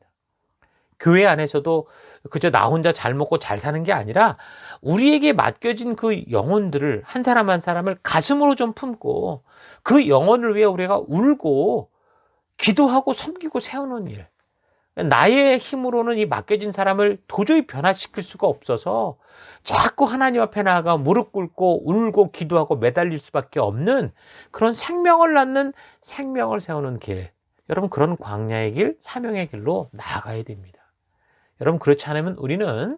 교회 안에서도 그저 나 혼자 잘 먹고 잘 사는 게 아니라 우리에게 맡겨진 그 영혼들을, 한 사람 한 사람을 가슴으로 좀 품고 그 영혼을 위해 우리가 울고 기도하고 섬기고 세우는 일. 나의 힘으로는 이 맡겨진 사람을 도저히 변화시킬 수가 없어서 자꾸 하나님 앞에 나아가 무릎 꿇고 울고 기도하고 매달릴 수밖에 없는 그런 생명을 낳는, 생명을 세우는 길. 여러분, 그런 광야의 길, 사명의 길로 나아가야 됩니다. 여러분, 그렇지 않으면 우리는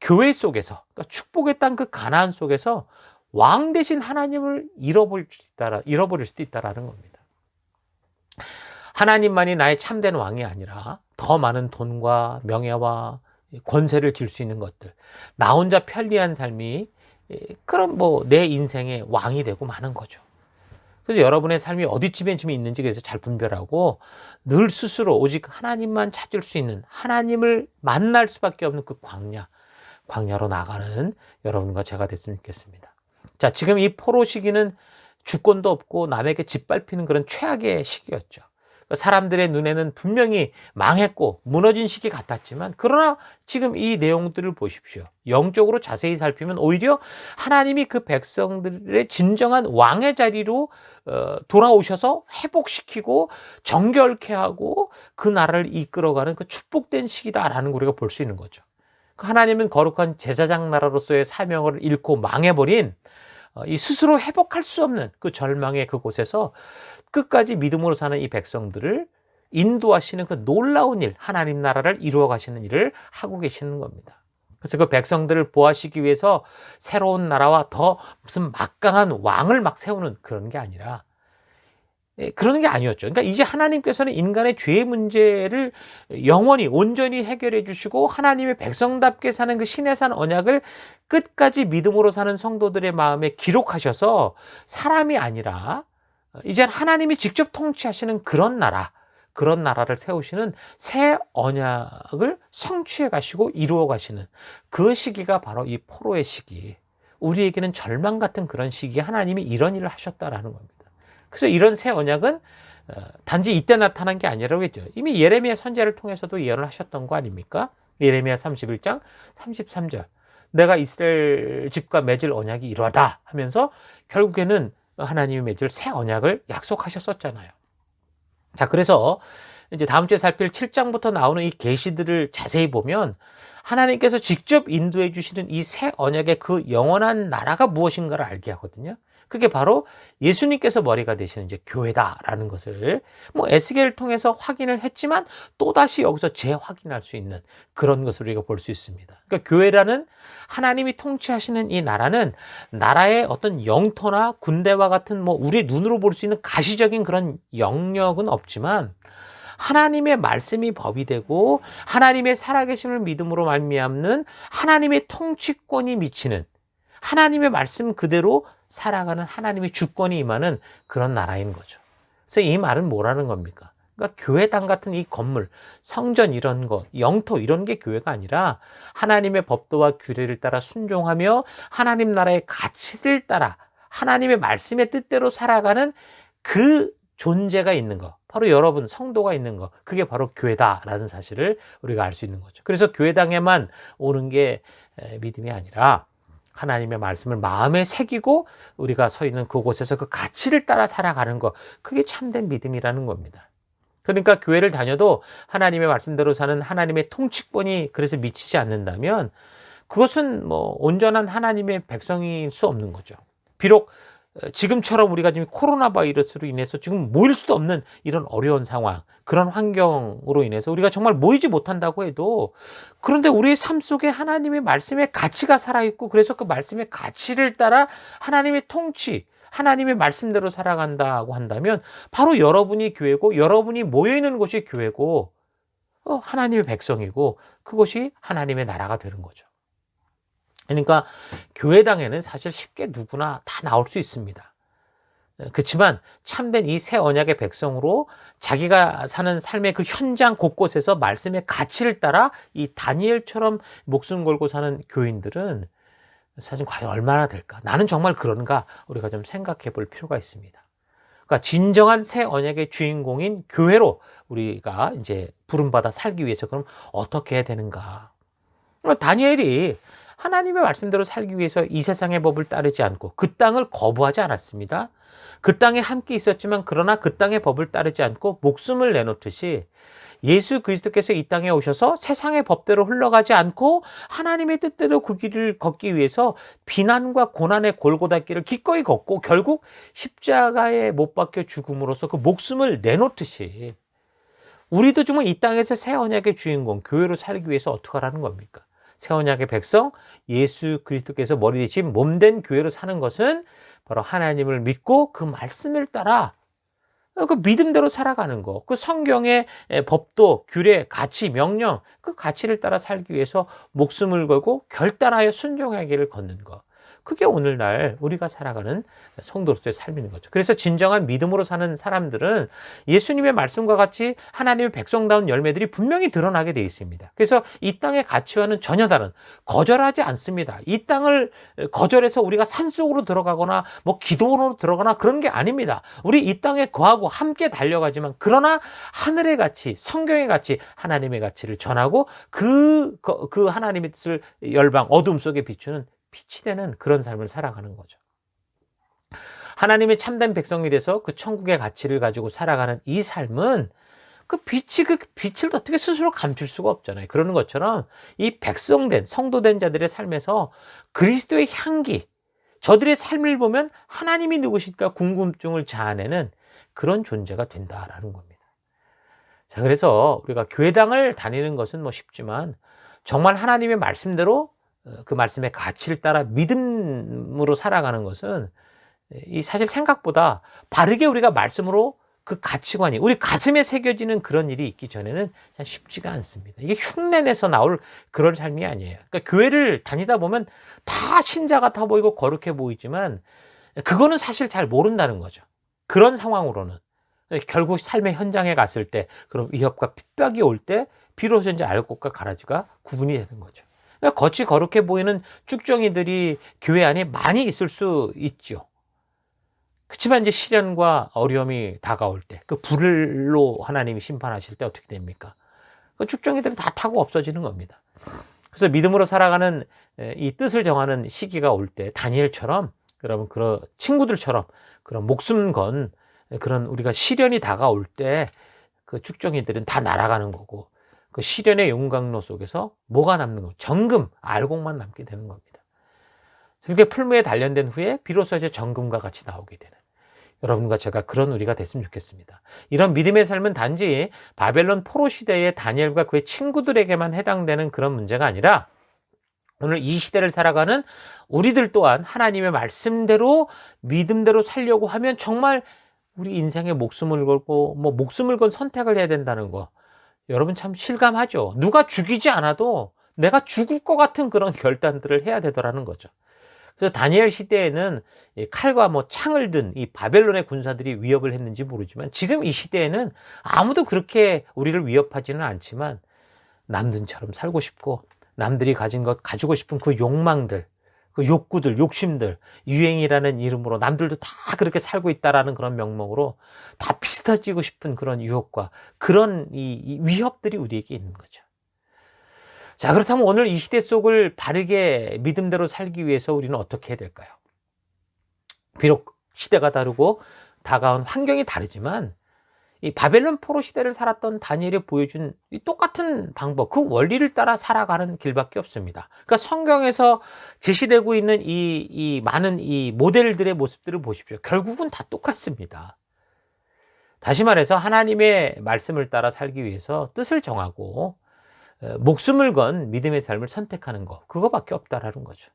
교회 속에서, 그러니까 축복의 땅 그 가나안 속에서 왕 대신 하나님을 잃어버릴 수도 있다라는 겁니다. 하나님만이 나의 참된 왕이 아니라 더 많은 돈과 명예와 권세를 질 수 있는 것들, 나 혼자 편리한 삶이 그런 내 인생의 왕이 되고 마는 거죠. 그래서 여러분의 삶이 어디쯤에 지금 있는지 그래서 잘 분별하고 늘 스스로 오직 하나님만 찾을 수 있는, 하나님을 만날 수밖에 없는 그 광야로 나가는 여러분과 제가 됐으면 좋겠습니다. 자, 지금 이 포로 시기는 주권도 없고 남에게 짓밟히는 그런 최악의 시기였죠. 사람들의 눈에는 분명히 망했고 무너진 시기 같았지만, 그러나 지금 이 내용들을 보십시오. 영적으로 자세히 살피면 오히려 하나님이 그 백성들의 진정한 왕의 자리로 돌아오셔서 회복시키고 정결케 하고 그 나라를 이끌어가는 그 축복된 시기다라는 걸 우리가 볼 수 있는 거죠. 하나님은 거룩한 제사장 나라로서의 사명을 잃고 망해버린 이 스스로 회복할 수 없는 그 절망의 그곳에서 끝까지 믿음으로 사는 이 백성들을 인도하시는 그 놀라운 일, 하나님 나라를 이루어 가시는 일을 하고 계시는 겁니다. 그래서 그 백성들을 보호하시기 위해서 새로운 나라와 더 무슨 막강한 왕을 막 세우는 그런 게 아니라, 그러는 게 아니었죠. 그러니까 이제 하나님께서는 인간의 죄의 문제를 영원히 온전히 해결해 주시고 하나님의 백성답게 사는 그 신의 산 언약을 끝까지 믿음으로 사는 성도들의 마음에 기록하셔서 사람이 아니라 이제 하나님이 직접 통치하시는 그런 나라, 그런 나라를 세우시는 새 언약을 성취해 가시고 이루어 가시는 그 시기가 바로 이 포로의 시기. 우리에게는 절망 같은 그런 시기에 하나님이 이런 일을 하셨다라는 겁니다. 그래서 이런 새 언약은 단지 이때 나타난 게 아니라고 했죠. 이미 예레미야 선지자를 통해서도 예언을 하셨던 거 아닙니까? 예레미야 31장 33절. 내가 이스라엘 집과 맺을 언약이 이러하다 하면서 결국에는 하나님이 맺을 새 언약을 약속하셨었잖아요. 자, 그래서 이제 다음 주에 살필 7장부터 나오는 이 계시들을 자세히 보면 하나님께서 직접 인도해 주시는 이 새 언약의 그 영원한 나라가 무엇인가를 알게 하거든요. 그게 바로 예수님께서 머리가 되시는 이제 교회다라는 것을 에스겔을 통해서 확인을 했지만 또다시 여기서 재확인할 수 있는 그런 것을 우리가 볼 수 있습니다. 그러니까 교회라는 하나님이 통치하시는 이 나라는 나라의 어떤 영토나 군대와 같은 우리 눈으로 볼 수 있는 가시적인 그런 영역은 없지만 하나님의 말씀이 법이 되고 하나님의 살아계심을 믿음으로 말미암는 하나님의 통치권이 미치는 하나님의 말씀 그대로 살아가는 하나님의 주권이 임하는 그런 나라인 거죠. 그래서 이 말은 뭐라는 겁니까? 그러니까 교회당 같은 이 건물, 성전 이런 것, 영토 이런 게 교회가 아니라 하나님의 법도와 규례를 따라 순종하며 하나님 나라의 가치를 따라 하나님의 말씀의 뜻대로 살아가는 그 존재가 있는 거, 바로 여러분 성도가 있는 거, 그게 바로 교회다라는 사실을 우리가 알 수 있는 거죠. 그래서 교회당에만 오는 게 믿음이 아니라 하나님의 말씀을 마음에 새기고 우리가 서 있는 그곳에서 그 가치를 따라 살아가는 거, 그게 참된 믿음이라는 겁니다. 그러니까 교회를 다녀도 하나님의 말씀대로 사는 하나님의 통치권이 그래서 미치지 않는다면 그것은 온전한 하나님의 백성일 수 없는 거죠. 비록 지금처럼 우리가 지금 코로나 바이러스로 인해서 지금 모일 수도 없는 이런 어려운 상황, 그런 환경으로 인해서 우리가 정말 모이지 못한다고 해도, 그런데 우리의 삶 속에 하나님의 말씀의 가치가 살아있고 그래서 그 말씀의 가치를 따라 하나님의 통치, 하나님의 말씀대로 살아간다고 한다면 바로 여러분이 교회고 여러분이 모여있는 곳이 교회고 하나님의 백성이고 그것이 하나님의 나라가 되는 거죠. 그러니까 교회당에는 사실 쉽게 누구나 다 나올 수 있습니다. 그렇지만 참된 이 새 언약의 백성으로 자기가 사는 삶의 그 현장 곳곳에서 말씀의 가치를 따라 이 다니엘처럼 목숨 걸고 사는 교인들은 사실 과연 얼마나 될까? 나는 정말 그런가? 우리가 좀 생각해 볼 필요가 있습니다. 그러니까 진정한 새 언약의 주인공인 교회로 우리가 이제 부름받아 살기 위해서 그럼 어떻게 해야 되는가? 다니엘이 하나님의 말씀대로 살기 위해서 이 세상의 법을 따르지 않고 그 땅을 거부하지 않았습니다. 그 땅에 함께 있었지만 그러나 그 땅의 법을 따르지 않고 목숨을 내놓듯이 예수 그리스도께서 이 땅에 오셔서 세상의 법대로 흘러가지 않고 하나님의 뜻대로 그 길을 걷기 위해서 비난과 고난의 골고다 길을 기꺼이 걷고 결국 십자가에 못 박혀 죽음으로써 그 목숨을 내놓듯이 우리도 정말 이 땅에서 새 언약의 주인공 교회로 살기 위해서 어떻게 하라는 겁니까? 새 언약의 백성 예수 그리스도께서 머리 대신 몸된 교회로 사는 것은 바로 하나님을 믿고 그 말씀을 따라 그 믿음대로 살아가는 거, 그 성경의 법도, 규례, 가치, 명령, 그 가치를 따라 살기 위해서 목숨을 걸고 결단하여 순종의 길을 걷는 거. 그게 오늘날 우리가 살아가는 성도로서의 삶인 거죠. 그래서 진정한 믿음으로 사는 사람들은 예수님의 말씀과 같이 하나님의 백성다운 열매들이 분명히 드러나게 되어 있습니다. 그래서 이 땅의 가치와는 전혀 다른, 거절하지 않습니다. 이 땅을 거절해서 우리가 산속으로 들어가거나 기도원으로 들어가거나 그런 게 아닙니다. 우리 이 땅에 거하고 함께 달려가지만 그러나 하늘의 가치, 성경의 가치, 하나님의 가치를 전하고 그 하나님의 뜻을 열방, 어둠 속에 비추는 빛이 되는 그런 삶을 살아가는 거죠. 하나님의 참된 백성이 돼서 그 천국의 가치를 가지고 살아가는 이 삶은 그 빛을 어떻게 스스로 감출 수가 없잖아요. 그러는 것처럼 이 백성된, 성도된 자들의 삶에서 그리스도의 향기, 저들의 삶을 보면 하나님이 누구실까 궁금증을 자아내는 그런 존재가 된다라는 겁니다. 자, 그래서 우리가 교회당을 다니는 것은 쉽지만 정말 하나님의 말씀대로 그 말씀의 가치를 따라 믿음으로 살아가는 것은 이 사실 생각보다 바르게 우리가 말씀으로 그 가치관이 우리 가슴에 새겨지는 그런 일이 있기 전에는 쉽지가 않습니다. 이게 흉내내서 나올 그런 삶이 아니에요. 그러니까 교회를 다니다 보면 다 신자 같아 보이고 거룩해 보이지만 그거는 사실 잘 모른다는 거죠. 그런 상황으로는. 결국 삶의 현장에 갔을 때 그런 위협과 핍박이 올 때 비로소 이제 알곡과 가라지가 구분이 되는 거죠. 그러니까 겉이 거룩해 보이는 쭉정이들이 교회 안에 많이 있을 수 있죠. 그렇지만 이제 시련과 어려움이 다가올 때, 그 불로 하나님이 심판하실 때 어떻게 됩니까? 그 쭉정이들은 다 타고 없어지는 겁니다. 그래서 믿음으로 살아가는 이 뜻을 정하는 시기가 올 때 다니엘처럼, 여러분 그런 친구들처럼 그런 목숨 건 그런 우리가 시련이 다가올 때 그 쭉정이들은 다 날아가는 거고, 그 시련의 용광로 속에서 뭐가 남는 거? 정금, 알곡만 남게 되는 겁니다. 그게 풀무에 단련된 후에 비로소 이제 정금과 같이 나오게 되는, 여러분과 제가 그런 우리가 됐으면 좋겠습니다. 이런 믿음의 삶은 단지 바벨론 포로 시대의 다니엘과 그의 친구들에게만 해당되는 그런 문제가 아니라 오늘 이 시대를 살아가는 우리들 또한 하나님의 말씀대로 믿음대로 살려고 하면 정말 우리 인생에 목숨을 걸고 목숨을 건 선택을 해야 된다는 거, 여러분 참 실감하죠. 누가 죽이지 않아도 내가 죽을 것 같은 그런 결단들을 해야 되더라는 거죠. 그래서 다니엘 시대에는 칼과 창을 든 이 바벨론의 군사들이 위협을 했는지 모르지만, 지금 이 시대에는 아무도 그렇게 우리를 위협하지는 않지만 남들처럼 살고 싶고 남들이 가진 것 가지고 싶은 그 욕망들, 그 욕구들, 욕심들, 유행이라는 이름으로 남들도 다 그렇게 살고 있다라는 그런 명목으로 다 비슷해지고 싶은 그런 유혹과 그런 이 위협들이 우리에게 있는 거죠. 자, 그렇다면 오늘 이 시대 속을 바르게 믿음대로 살기 위해서 우리는 어떻게 해야 될까요? 비록 시대가 다르고 다가온 환경이 다르지만 이 바벨론 포로 시대를 살았던 다니엘이 보여준 이 똑같은 방법, 그 원리를 따라 살아가는 길밖에 없습니다. 그러니까 성경에서 제시되고 있는 이 많은 이 모델들의 모습들을 보십시오. 결국은 다 똑같습니다. 다시 말해서 하나님의 말씀을 따라 살기 위해서 뜻을 정하고 목숨을 건 믿음의 삶을 선택하는 거, 그거밖에 없다라는 거죠.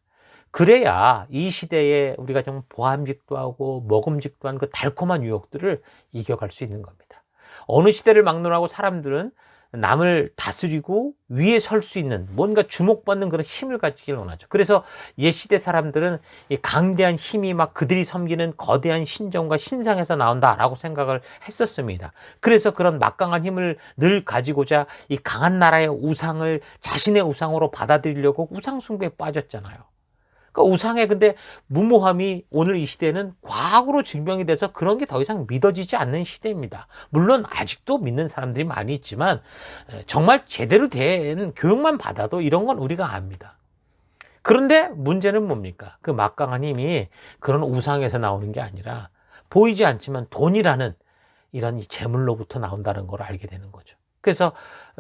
그래야 이 시대에 우리가 좀 보암직도 하고 먹음직도 한 그 달콤한 유혹들을 이겨갈 수 있는 겁니다. 어느 시대를 막론하고 사람들은 남을 다스리고 위에 설 수 있는 뭔가 주목받는 그런 힘을 가지길 원하죠. 그래서 옛시대 사람들은 이 강대한 힘이 막 그들이 섬기는 거대한 신정과 신상에서 나온다라고 생각을 했었습니다. 그래서 그런 막강한 힘을 늘 가지고자 이 강한 나라의 우상을 자신의 우상으로 받아들이려고 우상 숭배에 빠졌잖아요. 그러니까 우상의 근데 무모함이 오늘 이 시대는 과학으로 증명이 돼서 그런 게 더 이상 믿어지지 않는 시대입니다. 물론 아직도 믿는 사람들이 많이 있지만 정말 제대로 된 교육만 받아도 이런 건 우리가 압니다. 그런데 문제는 뭡니까? 그 막강한 힘이 그런 우상에서 나오는 게 아니라 보이지 않지만 돈이라는 이런 이 재물로부터 나온다는 걸 알게 되는 거죠. 그래서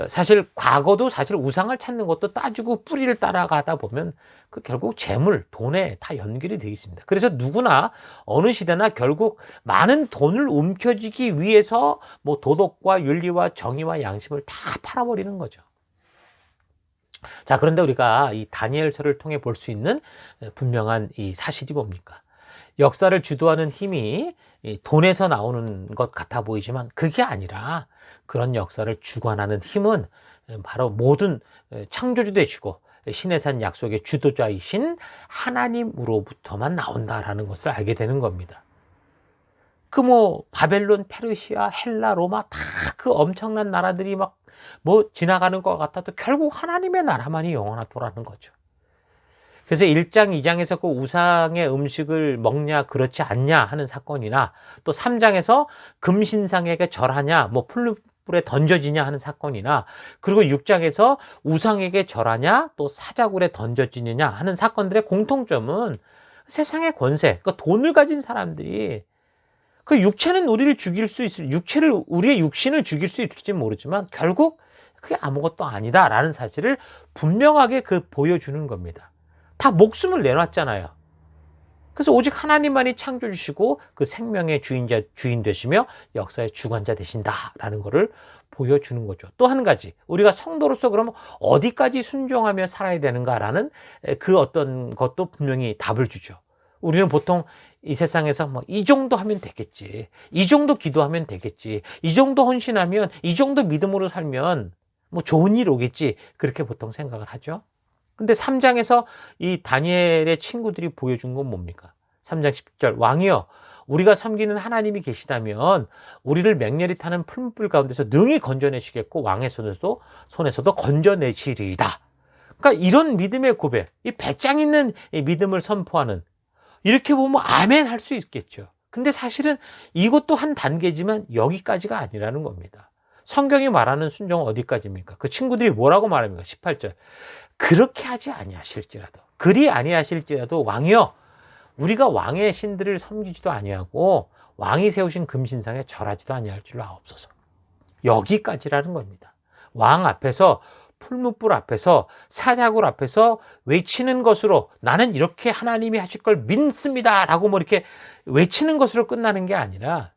사실 과거도 사실 우상을 찾는 것도 따지고 뿌리를 따라가다 보면 그 결국 재물, 돈에 다 연결이 되어 있습니다. 그래서 누구나 어느 시대나 결국 많은 돈을 움켜쥐기 위해서 도덕과 윤리와 정의와 양심을 다 팔아버리는 거죠. 자, 그런데 우리가 이 다니엘서를 통해 볼 수 있는 분명한 이 사실이 뭡니까? 역사를 주도하는 힘이 돈에서 나오는 것 같아 보이지만 그게 아니라 그런 역사를 주관하는 힘은 바로 모든 창조주 되시고 신의 산 약속의 주도자이신 하나님으로부터만 나온다라는 것을 알게 되는 겁니다. 그 바벨론, 페르시아, 헬라, 로마 다 그 엄청난 나라들이 지나가는 것 같아도 결국 하나님의 나라만이 영원하더라는 거죠. 그래서 1장, 2장에서 그 우상의 음식을 먹냐 그렇지 않냐 하는 사건이나, 또 3장에서 금신상에게 절하냐 풀불에 던져지냐 하는 사건이나, 그리고 6장에서 우상에게 절하냐 또 사자굴에 던져지느냐 하는 사건들의 공통점은 세상의 권세, 그 돈을 가진 사람들이 그 육체는 우리를 죽일 수 있을, 우리의 육신을 죽일 수 있을지 모르지만 결국 그게 아무것도 아니다라는 사실을 분명하게 보여주는 겁니다. 다 목숨을 내놨잖아요. 그래서 오직 하나님만이 창조주시고 그 생명의 주인 되시며 역사의 주관자 되신다라는 것을 보여주는 거죠. 또 한 가지, 우리가 성도로서 그러면 어디까지 순종하며 살아야 되는가라는 그 어떤 것도 분명히 답을 주죠. 우리는 보통 이 세상에서 이 정도 하면 되겠지, 이 정도 기도하면 되겠지, 이 정도 헌신하면, 이 정도 믿음으로 살면 좋은 일 오겠지, 그렇게 보통 생각을 하죠. 근데 3장에서 이 다니엘의 친구들이 보여준 건 뭡니까? 3장 10절 왕이여 우리가 섬기는 하나님이 계시다면 우리를 맹렬히 타는 풀무불 가운데서 능히 건져내시겠고 왕의 손에서도 건져내시리이다. 그러니까 이런 믿음의 고백, 이 배짱 있는 이 믿음을 선포하는, 이렇게 보면 아멘 할 수 있겠죠. 근데 사실은 이것도 한 단계지만 여기까지가 아니라는 겁니다. 성경이 말하는 순종은 어디까지입니까? 그 친구들이 뭐라고 말합니까? 18절. 그렇게 하지 아니하실지라도, 그리 아니하실지라도 왕이여 우리가 왕의 신들을 섬기지도 아니하고 왕이 세우신 금신상에 절하지도 아니할 줄로 아옵소서. 여기까지라는 겁니다. 왕 앞에서, 풀무불 앞에서, 사자굴 앞에서 외치는 것으로 나는 이렇게 하나님이 하실 걸 믿습니다 라고 뭐 이렇게 외치는 것으로 끝나는 게 아니라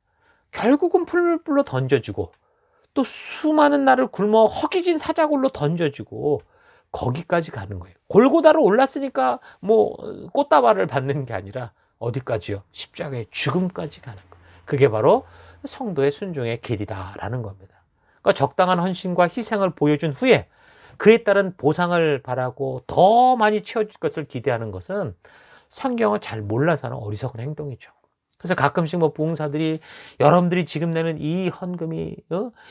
결국은 풀무불로 던져지고 또 수많은 날을 굶어 허기진 사자굴로 던져지고 거기까지 가는 거예요. 골고다로 올랐으니까 뭐 꽃다발을 받는 게 아니라 어디까지요? 십자가의 죽음까지 가는 거예요. 그게 바로 성도의 순종의 길이다라는 겁니다. 그러니까 적당한 헌신과 희생을 보여준 후에 그에 따른 보상을 바라고 더 많이 채워질 것을 기대하는 것은 성경을 잘 몰라서 하는 어리석은 행동이죠. 그래서 가끔씩 뭐 부흥사들이 여러분들이 지금 내는 이 헌금이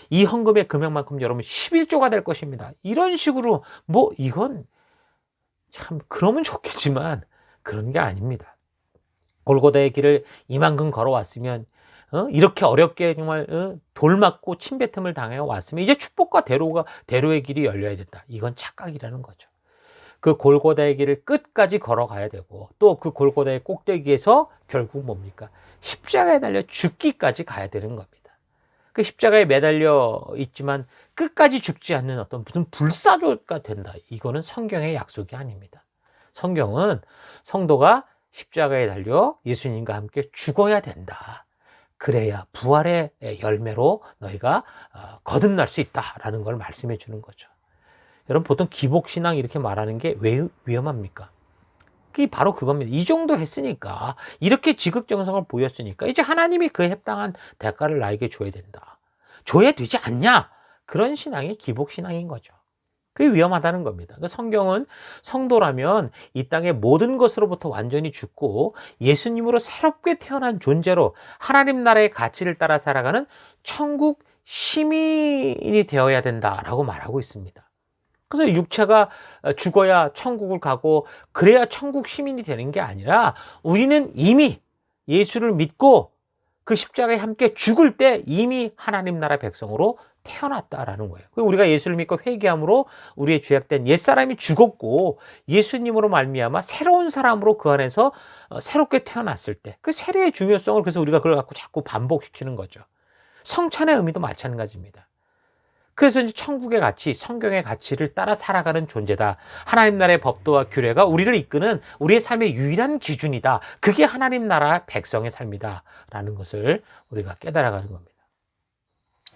이 헌금의 금액만큼 여러분 11조가 될 것입니다. 이런 식으로 뭐 이건 참 그러면 좋겠지만 그런 게 아닙니다. 골고다의 길을 이만큼 걸어왔으면 이렇게 어렵게 정말 돌 맞고 침뱉음을 당해 왔으면 이제 축복과 대로의 길이 열려야 된다. 이건 착각이라는 거죠. 그 골고다의 길을 끝까지 걸어가야 되고 또 그 골고다의 꼭대기에서 결국 뭡니까? 십자가에 달려 죽기까지 가야 되는 겁니다. 그 십자가에 매달려 있지만 끝까지 죽지 않는 어떤 무슨 불사조가 된다. 이거는 성경의 약속이 아닙니다. 성경은 성도가 십자가에 달려 예수님과 함께 죽어야 된다. 그래야 부활의 열매로 너희가 거듭날 수 있다라는 걸 말씀해 주는 거죠. 여러분 보통 기복신앙 이렇게 말하는 게 왜 위험합니까? 그게 바로 그겁니다. 이 정도 했으니까 이렇게 지극정성을 보였으니까 이제 하나님이 그에 합당한 대가를 나에게 줘야 된다. 줘야 되지 않냐? 그런 신앙이 기복신앙인 거죠. 그게 위험하다는 겁니다. 성경은 성도라면 이 땅의 모든 것으로부터 완전히 죽고 예수님으로 새롭게 태어난 존재로 하나님 나라의 가치를 따라 살아가는 천국 시민이 되어야 된다라고 말하고 있습니다. 그래서 육체가 죽어야 천국을 가고 그래야 천국 시민이 되는 게 아니라 우리는 이미 예수를 믿고 그 십자가에 함께 죽을 때 이미 하나님 나라 백성으로 태어났다라는 거예요. 우리가 예수를 믿고 회개함으로 우리의 죄악된 옛사람이 죽었고 예수님으로 말미암아 새로운 사람으로 그 안에서 새롭게 태어났을 때 그 세례의 중요성을 그래서 우리가 그걸 갖고 자꾸 반복시키는 거죠. 성찬의 의미도 마찬가지입니다. 그래서 이제 천국의 가치, 성경의 가치를 따라 살아가는 존재다. 하나님 나라의 법도와 규례가 우리를 이끄는 우리의 삶의 유일한 기준이다. 그게 하나님 나라 백성의 삶이다. 라는 것을 우리가 깨달아가는 겁니다.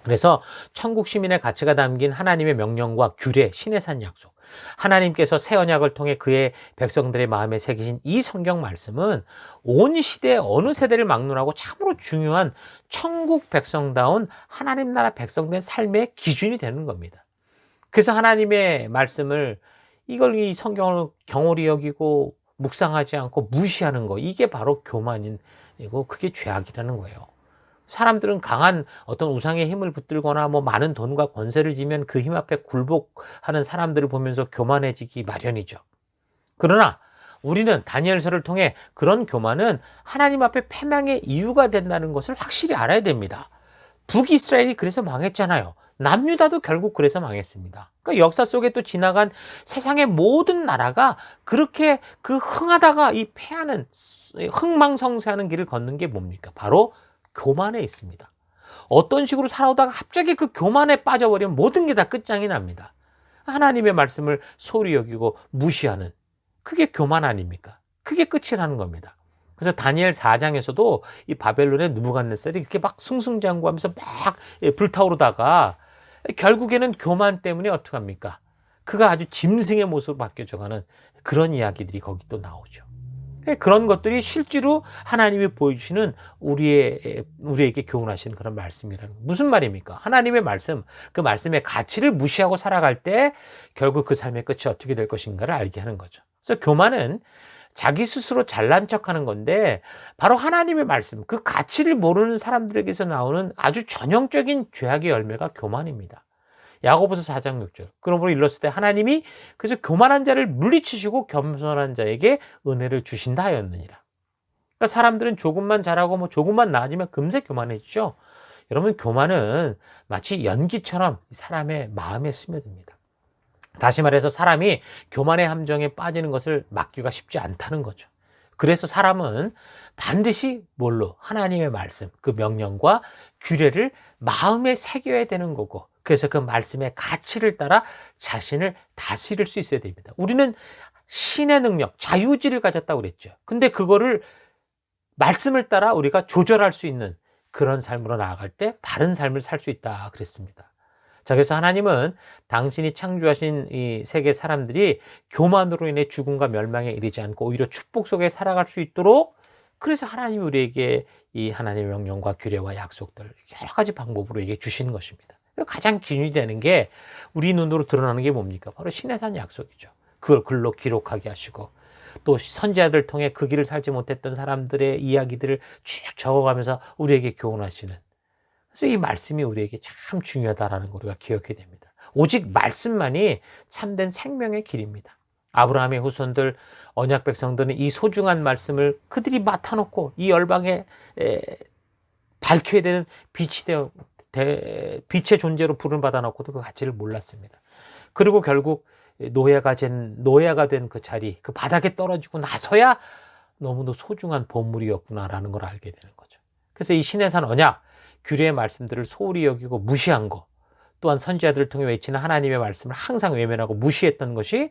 그래서 천국 시민의 가치가 담긴 하나님의 명령과 규례, 신의 산 약속, 하나님께서 새 언약을 통해 그의 백성들의 마음에 새기신 이 성경 말씀은 온 시대 어느 세대를 막론하고 참으로 중요한 천국 백성다운 하나님 나라 백성된 삶의 기준이 되는 겁니다. 그래서 하나님의 말씀을 이걸 이 성경을 경홀히 여기고 묵상하지 않고 무시하는 거, 이게 바로 교만이고 그게 죄악이라는 거예요. 사람들은 강한 어떤 우상의 힘을 붙들거나 뭐 많은 돈과 권세를 지면 그 힘 앞에 굴복하는 사람들을 보면서 교만해지기 마련이죠. 그러나 우리는 다니엘서를 통해 그런 교만은 하나님 앞에 패망의 이유가 된다는 것을 확실히 알아야 됩니다. 북이스라엘이 그래서 망했잖아요. 남유다도 결국 그래서 망했습니다. 그러니까 역사 속에 또 지나간 세상의 모든 나라가 그렇게 그 흥하다가 이 패하는 흥망성쇠하는 길을 걷는 게 뭡니까? 바로 교만에 있습니다. 어떤 식으로 살아오다가 갑자기 그 교만에 빠져버리면 모든 게 다 끝장이 납니다. 하나님의 말씀을 소홀히 여기고 무시하는, 그게 교만 아닙니까? 그게 끝이라는 겁니다. 그래서 다니엘 4장에서도 이 바벨론의 느부갓네살이 이렇게 막 승승장구하면서 막 불타오르다가 결국에는 교만 때문에 어떡합니까? 그가 아주 짐승의 모습으로 바뀌어져가는 그런 이야기들이 거기 또 나오죠. 그런 것들이 실제로 하나님이 보여주시는 우리에게 교훈하시는 그런 말씀이라는, 무슨 말입니까? 하나님의 말씀, 그 말씀의 가치를 무시하고 살아갈 때 결국 그 삶의 끝이 어떻게 될 것인가를 알게 하는 거죠. 그래서 교만은 자기 스스로 잘난 척하는 건데 바로 하나님의 말씀, 그 가치를 모르는 사람들에게서 나오는 아주 전형적인 죄악의 열매가 교만입니다. 야고보서 4장 6절. 그러므로 일렀을 때 하나님이 그래서 교만한 자를 물리치시고 겸손한 자에게 은혜를 주신다 하였느니라. 그러니까 사람들은 조금만 잘하고 뭐 조금만 나아지면 금세 교만해지죠. 여러분, 교만은 마치 연기처럼 사람의 마음에 스며듭니다. 다시 말해서 사람이 교만의 함정에 빠지는 것을 막기가 쉽지 않다는 거죠. 그래서 사람은 반드시 뭘로? 하나님의 말씀, 그 명령과 규례를 마음에 새겨야 되는 거고, 그래서 그 말씀의 가치를 따라 자신을 다스릴 수 있어야 됩니다. 우리는 신의 능력, 자유의지를 가졌다고 그랬죠. 근데 그거를 말씀을 따라 우리가 조절할 수 있는 그런 삶으로 나아갈 때 바른 삶을 살 수 있다 그랬습니다. 자, 그래서 하나님은 당신이 창조하신 이 세계 사람들이 교만으로 인해 죽음과 멸망에 이르지 않고 오히려 축복 속에 살아갈 수 있도록, 그래서 하나님이 우리에게 이 하나님의 명령과 규례와 약속들 여러 가지 방법으로 이게 주시는 것입니다. 가장 기준이 되는 게 우리 눈으로 드러나는 게 뭡니까? 바로 신의 산 약속이죠. 그걸 글로 기록하게 하시고 또 선지자들 통해 그 길을 살지 못했던 사람들의 이야기들을 쭉 적어가면서 우리에게 교훈하시는, 그래서 이 말씀이 우리에게 참 중요하다라는 걸 우리가 기억해야 됩니다. 오직 말씀만이 참된 생명의 길입니다. 아브라함의 후손들, 언약 백성들은 이 소중한 말씀을 그들이 맡아놓고 이 열방에 밝혀야 되는 빛이 되어 빛의 존재로 부름을 받아놓고도 그 가치를 몰랐습니다. 그리고 결국 노예가 된 그 자리, 그 바닥에 떨어지고 나서야 너무도 소중한 보물이었구나라는 걸 알게 되는 거죠. 그래서 이 신의 산 언약, 규례의 말씀들을 소홀히 여기고 무시한 거, 또한 선지자들을 통해 외치는 하나님의 말씀을 항상 외면하고 무시했던 것이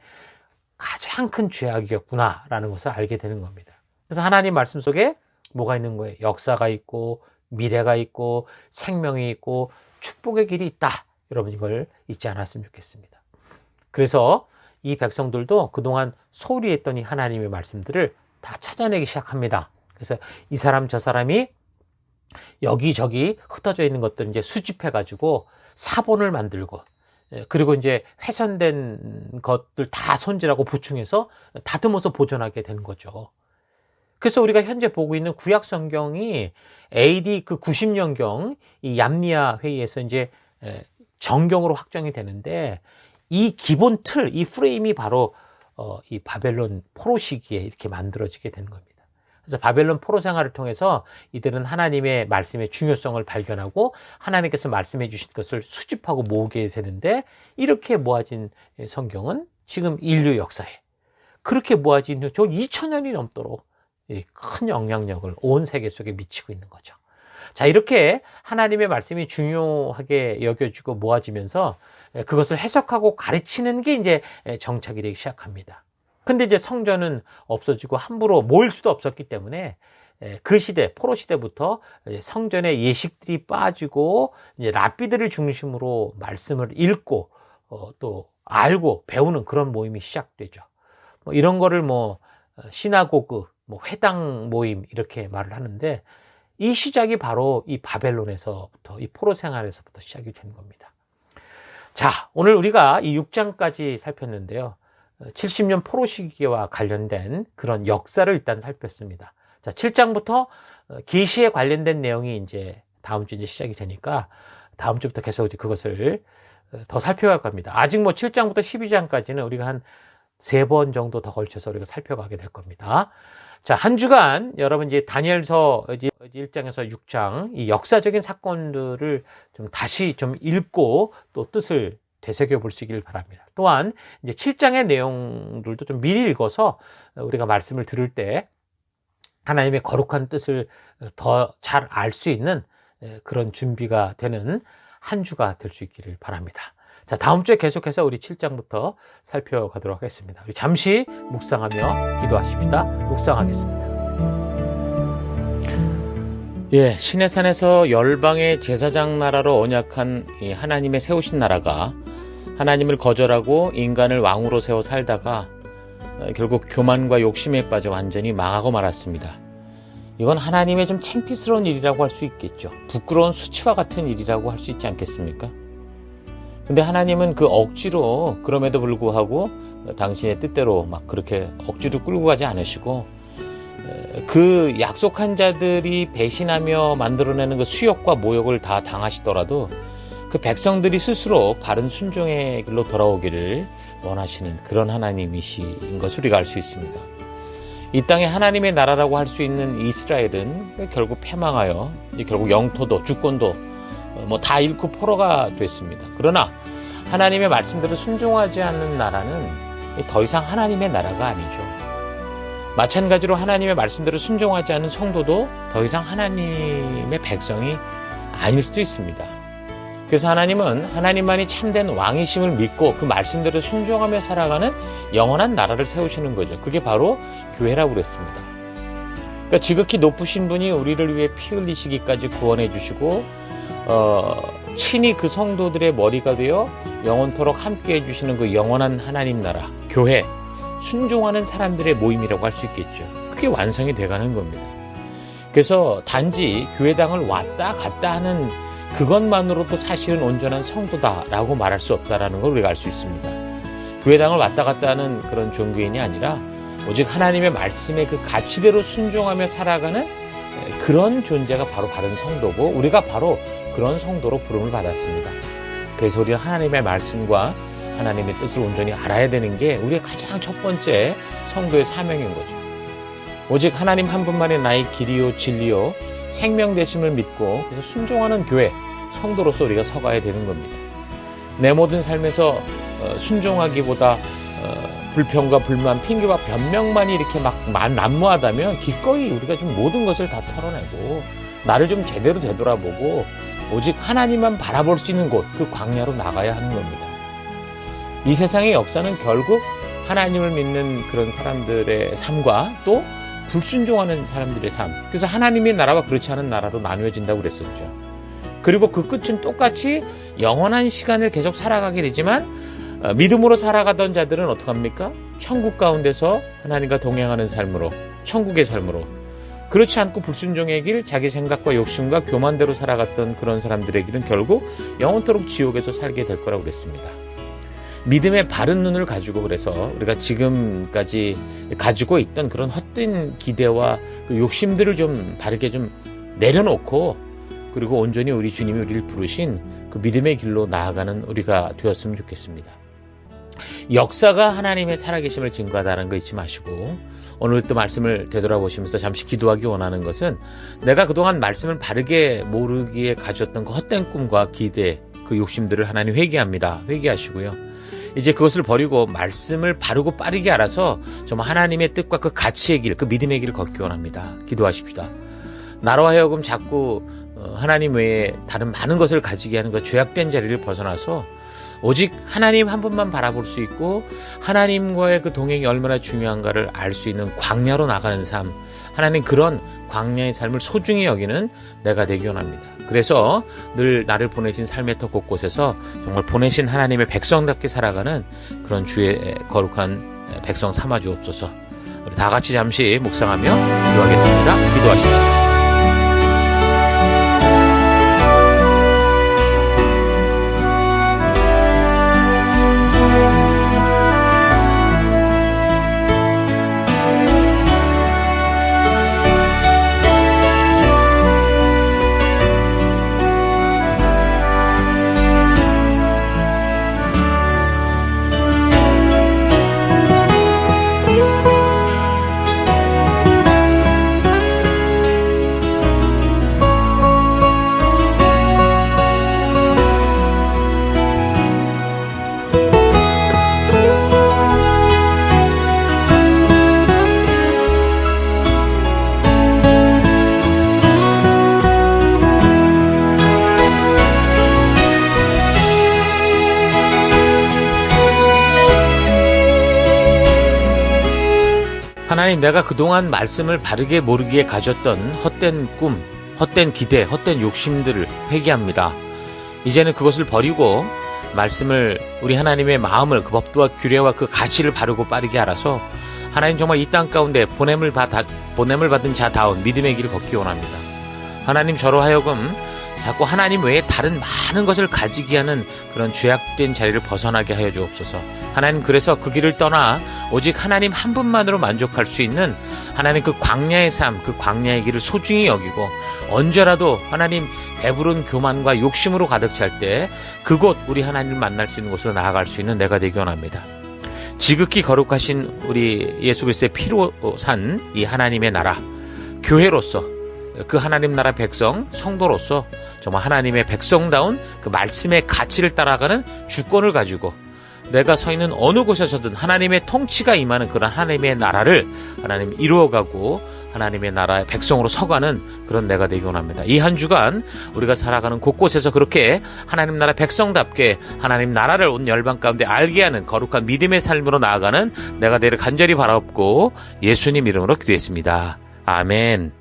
가장 큰 죄악이었구나라는 것을 알게 되는 겁니다. 그래서 하나님 말씀 속에 뭐가 있는 거예요? 역사가 있고 미래가 있고 생명이 있고 축복의 길이 있다. 여러분, 이걸 잊지 않았으면 좋겠습니다. 그래서 이 백성들도 그동안 소홀히 했던 이 하나님의 말씀들을 다 찾아내기 시작합니다. 그래서 이 사람 저 사람이 여기저기 흩어져 있는 것들 이제 수집해가지고 사본을 만들고, 그리고 이제 훼손된 것들 다 손질하고 보충해서 다듬어서 보존하게 되는 거죠. 그래서 우리가 현재 보고 있는 구약 성경이 AD 그 90년경 이 얌리아 회의에서 이제 정경으로 확정이 되는데, 이 기본 틀, 이 프레임이 바로 이 바벨론 포로 시기에 이렇게 만들어지게 되는 겁니다. 그래서 바벨론 포로 생활을 통해서 이들은 하나님의 말씀의 중요성을 발견하고 하나님께서 말씀해 주신 것을 수집하고 모으게 되는데, 이렇게 모아진 성경은 지금 인류 역사에 그렇게 모아진 저 2000년이 넘도록 큰 영향력을 온 세계 속에 미치고 있는 거죠. 자, 이렇게 하나님의 말씀이 중요하게 여겨지고 모아지면서 그것을 해석하고 가르치는 게 이제 정착이 되기 시작합니다. 근데 이제 성전은 없어지고 함부로 모일 수도 없었기 때문에 그 시대, 포로 시대부터 성전의 예식들이 빠지고 이제 랍비들을 중심으로 말씀을 읽고 또 알고 배우는 그런 모임이 시작되죠. 뭐 이런 거를 뭐 시나고그, 뭐 회당 모임 이렇게 말을 하는데, 이 시작이 바로 이 바벨론에서부터, 이 포로 생활에서부터 시작이 된 겁니다. 자, 오늘 우리가 이 6장까지 살폈는데요. 70년 포로 시기와 관련된 그런 역사를 일단 살폈습니다. 자, 7장부터 계시에 관련된 내용이 이제 다음 주 이제 시작이 되니까 다음 주부터 계속 그것을 더 살펴갈 겁니다. 아직 뭐 7장부터 12장까지는 우리가 한 3번 정도 더 걸쳐서 우리가 살펴가게 될 겁니다. 자, 한 주간 여러분 이제 다니엘서 1장에서 6장 이 역사적인 사건들을 좀 다시 좀 읽고 또 뜻을 되새겨 볼 수 있기를 바랍니다. 또한 이제 7장의 내용들도 좀 미리 읽어서 우리가 말씀을 들을 때 하나님의 거룩한 뜻을 더 잘 알 수 있는 그런 준비가 되는 한 주가 될 수 있기를 바랍니다. 자, 다음 주에 계속해서 우리 7장부터 살펴가도록 하겠습니다. 우리 잠시 묵상하며 기도하십시다. 묵상하겠습니다. 예, 시내산에서 열방의 제사장 나라로 언약한 이 하나님의 세우신 나라가 하나님을 거절하고 인간을 왕으로 세워 살다가 결국 교만과 욕심에 빠져 완전히 망하고 말았습니다. 이건 하나님의 좀 창피스러운 일이라고 할 수 있겠죠. 부끄러운 수치와 같은 일이라고 할 수 있지 않겠습니까? 근데 하나님은 그 억지로 그럼에도 불구하고 당신의 뜻대로 막 그렇게 억지로 끌고 가지 않으시고 그 약속한 자들이 배신하며 만들어내는 그 수욕과 모욕을 다 당하시더라도 그 백성들이 스스로 바른 순종의 길로 돌아오기를 원하시는 그런 하나님이신 것을 우리가 알 수 있습니다. 이 땅에 하나님의 나라라고 할 수 있는 이스라엘은 결국 패망하여 결국 영토도 주권도 뭐 다 잃고 포로가 됐습니다. 그러나 하나님의 말씀대로 순종하지 않는 나라는 더 이상 하나님의 나라가 아니죠. 마찬가지로 하나님의 말씀대로 순종하지 않는 성도도 더 이상 하나님의 백성이 아닐 수도 있습니다. 그래서 하나님은 하나님만이 참된 왕이심을 믿고 그 말씀대로 순종하며 살아가는 영원한 나라를 세우시는 거죠. 그게 바로 교회라고 그랬습니다. 그러니까 지극히 높으신 분이 우리를 위해 피 흘리시기까지 구원해 주시고 친히 그 성도들의 머리가 되어 영원토록 함께 해주시는 그 영원한 하나님 나라, 교회, 순종하는 사람들의 모임이라고 할 수 있겠죠. 그게 완성이 돼가는 겁니다. 그래서 단지 교회당을 왔다 갔다 하는 그것만으로도 사실은 온전한 성도다라고 말할 수 없다라는 걸 우리가 알 수 있습니다. 교회당을 왔다 갔다 하는 그런 종교인이 아니라 오직 하나님의 말씀의 그 가치대로 순종하며 살아가는 그런 존재가 바로 바른 성도고 우리가 바로 그런 성도로 부름을 받았습니다. 그래서 우리는 하나님의 말씀과 하나님의 뜻을 온전히 알아야 되는 게 우리의 가장 첫 번째 성도의 사명인 거죠. 오직 하나님 한 분만이 나의 길이요 진리요 생명 되심을 믿고 그래서 순종하는 교회, 성도로서 우리가 서가야 되는 겁니다. 내 모든 삶에서 순종하기보다 불평과 불만, 핑계와 변명만이 이렇게 막 난무하다면 기꺼이 우리가 좀 모든 것을 다 털어내고 나를 좀 제대로 되돌아보고 오직 하나님만 바라볼 수 있는 곳, 그 광야로 나가야 하는 겁니다. 이 세상의 역사는 결국 하나님을 믿는 그런 사람들의 삶과 또 불순종하는 사람들의 삶, 그래서 하나님의 나라와 그렇지 않은 나라로 나누어진다고 그랬었죠. 그리고 그 끝은 똑같이 영원한 시간을 계속 살아가게 되지만 믿음으로 살아가던 자들은 어떡합니까? 천국 가운데서 하나님과 동행하는 삶으로, 천국의 삶으로, 그렇지 않고 불순종의 길, 자기 생각과 욕심과 교만대로 살아갔던 그런 사람들의 길은 결국 영원토록 지옥에서 살게 될 거라고 그랬습니다. 믿음의 바른 눈을 가지고 그래서 우리가 지금까지 가지고 있던 그런 헛된 기대와 그 욕심들을 좀 바르게 좀 내려놓고 그리고 온전히 우리 주님이 우리를 부르신 그 믿음의 길로 나아가는 우리가 되었으면 좋겠습니다. 역사가 하나님의 살아계심을 증거하다는 거 잊지 마시고 오늘 또 말씀을 되돌아보시면서 잠시 기도하기 원하는 것은 내가 그동안 말씀을 바르게 모르기에 가졌던 그 헛된 꿈과 기대, 그 욕심들을 하나님 회개합니다. 회개하시고요. 이제 그것을 버리고 말씀을 바르고 빠르게 알아서 정말 하나님의 뜻과 그 가치의 길, 그 믿음의 길을 걷기 원합니다. 기도하십시다. 나로 하여금 자꾸 하나님 외에 다른 많은 것을 가지게 하는 그 죄악된 자리를 벗어나서 오직 하나님 한 분만 바라볼 수 있고 하나님과의 그 동행이 얼마나 중요한가를 알 수 있는 광야로 나가는 삶, 하나님 그런 광야의 삶을 소중히 여기는 내가 되기 원합니다. 그래서 늘 나를 보내신 삶의 터 곳곳에서 정말 보내신 하나님의 백성답게 살아가는 그런 주의 거룩한 백성 삼아 주옵소서. 우리 다 같이 잠시 묵상하며 기도하겠습니다. 기도하십시오. 하나님, 내가 그동안 말씀을 바르게 모르기에 가졌던 헛된 꿈, 헛된 기대, 헛된 욕심들을 회개합니다. 이제는 그것을 버리고 말씀을, 우리 하나님의 마음을, 그 법도와 규례와 그 가치를 바르고 빠르게 알아서 하나님 정말 이 땅 가운데 보냄을 받은 자다운 믿음의 길을 걷기 원합니다. 하나님, 저로 하여금 자꾸 하나님 외에 다른 많은 것을 가지게 하는 그런 죄악된 자리를 벗어나게 하여 주옵소서. 하나님, 그래서 그 길을 떠나 오직 하나님 한 분만으로 만족할 수 있는 하나님 그 광야의 삶, 그 광야의 길을 소중히 여기고 언제라도 하나님 배부른 교만과 욕심으로 가득 찰 때 그곳 우리 하나님을 만날 수 있는 곳으로 나아갈 수 있는 내가 되기 원합니다. 지극히 거룩하신 우리 예수 그리스도의 피로 산 이 하나님의 나라, 교회로서 그 하나님 나라 백성, 성도로서 정말 하나님의 백성다운 그 말씀의 가치를 따라가는 주권을 가지고 내가 서 있는 어느 곳에서든 하나님의 통치가 임하는 그런 하나님의 나라를 하나님 이루어가고 하나님의 나라의 백성으로 서가는 그런 내가 되기 원합니다. 이 한 주간 우리가 살아가는 곳곳에서 그렇게 하나님 나라 백성답게 하나님 나라를 온 열방 가운데 알게 하는 거룩한 믿음의 삶으로 나아가는 내가 되기를 간절히 바라옵고 예수님 이름으로 기도했습니다. 아멘.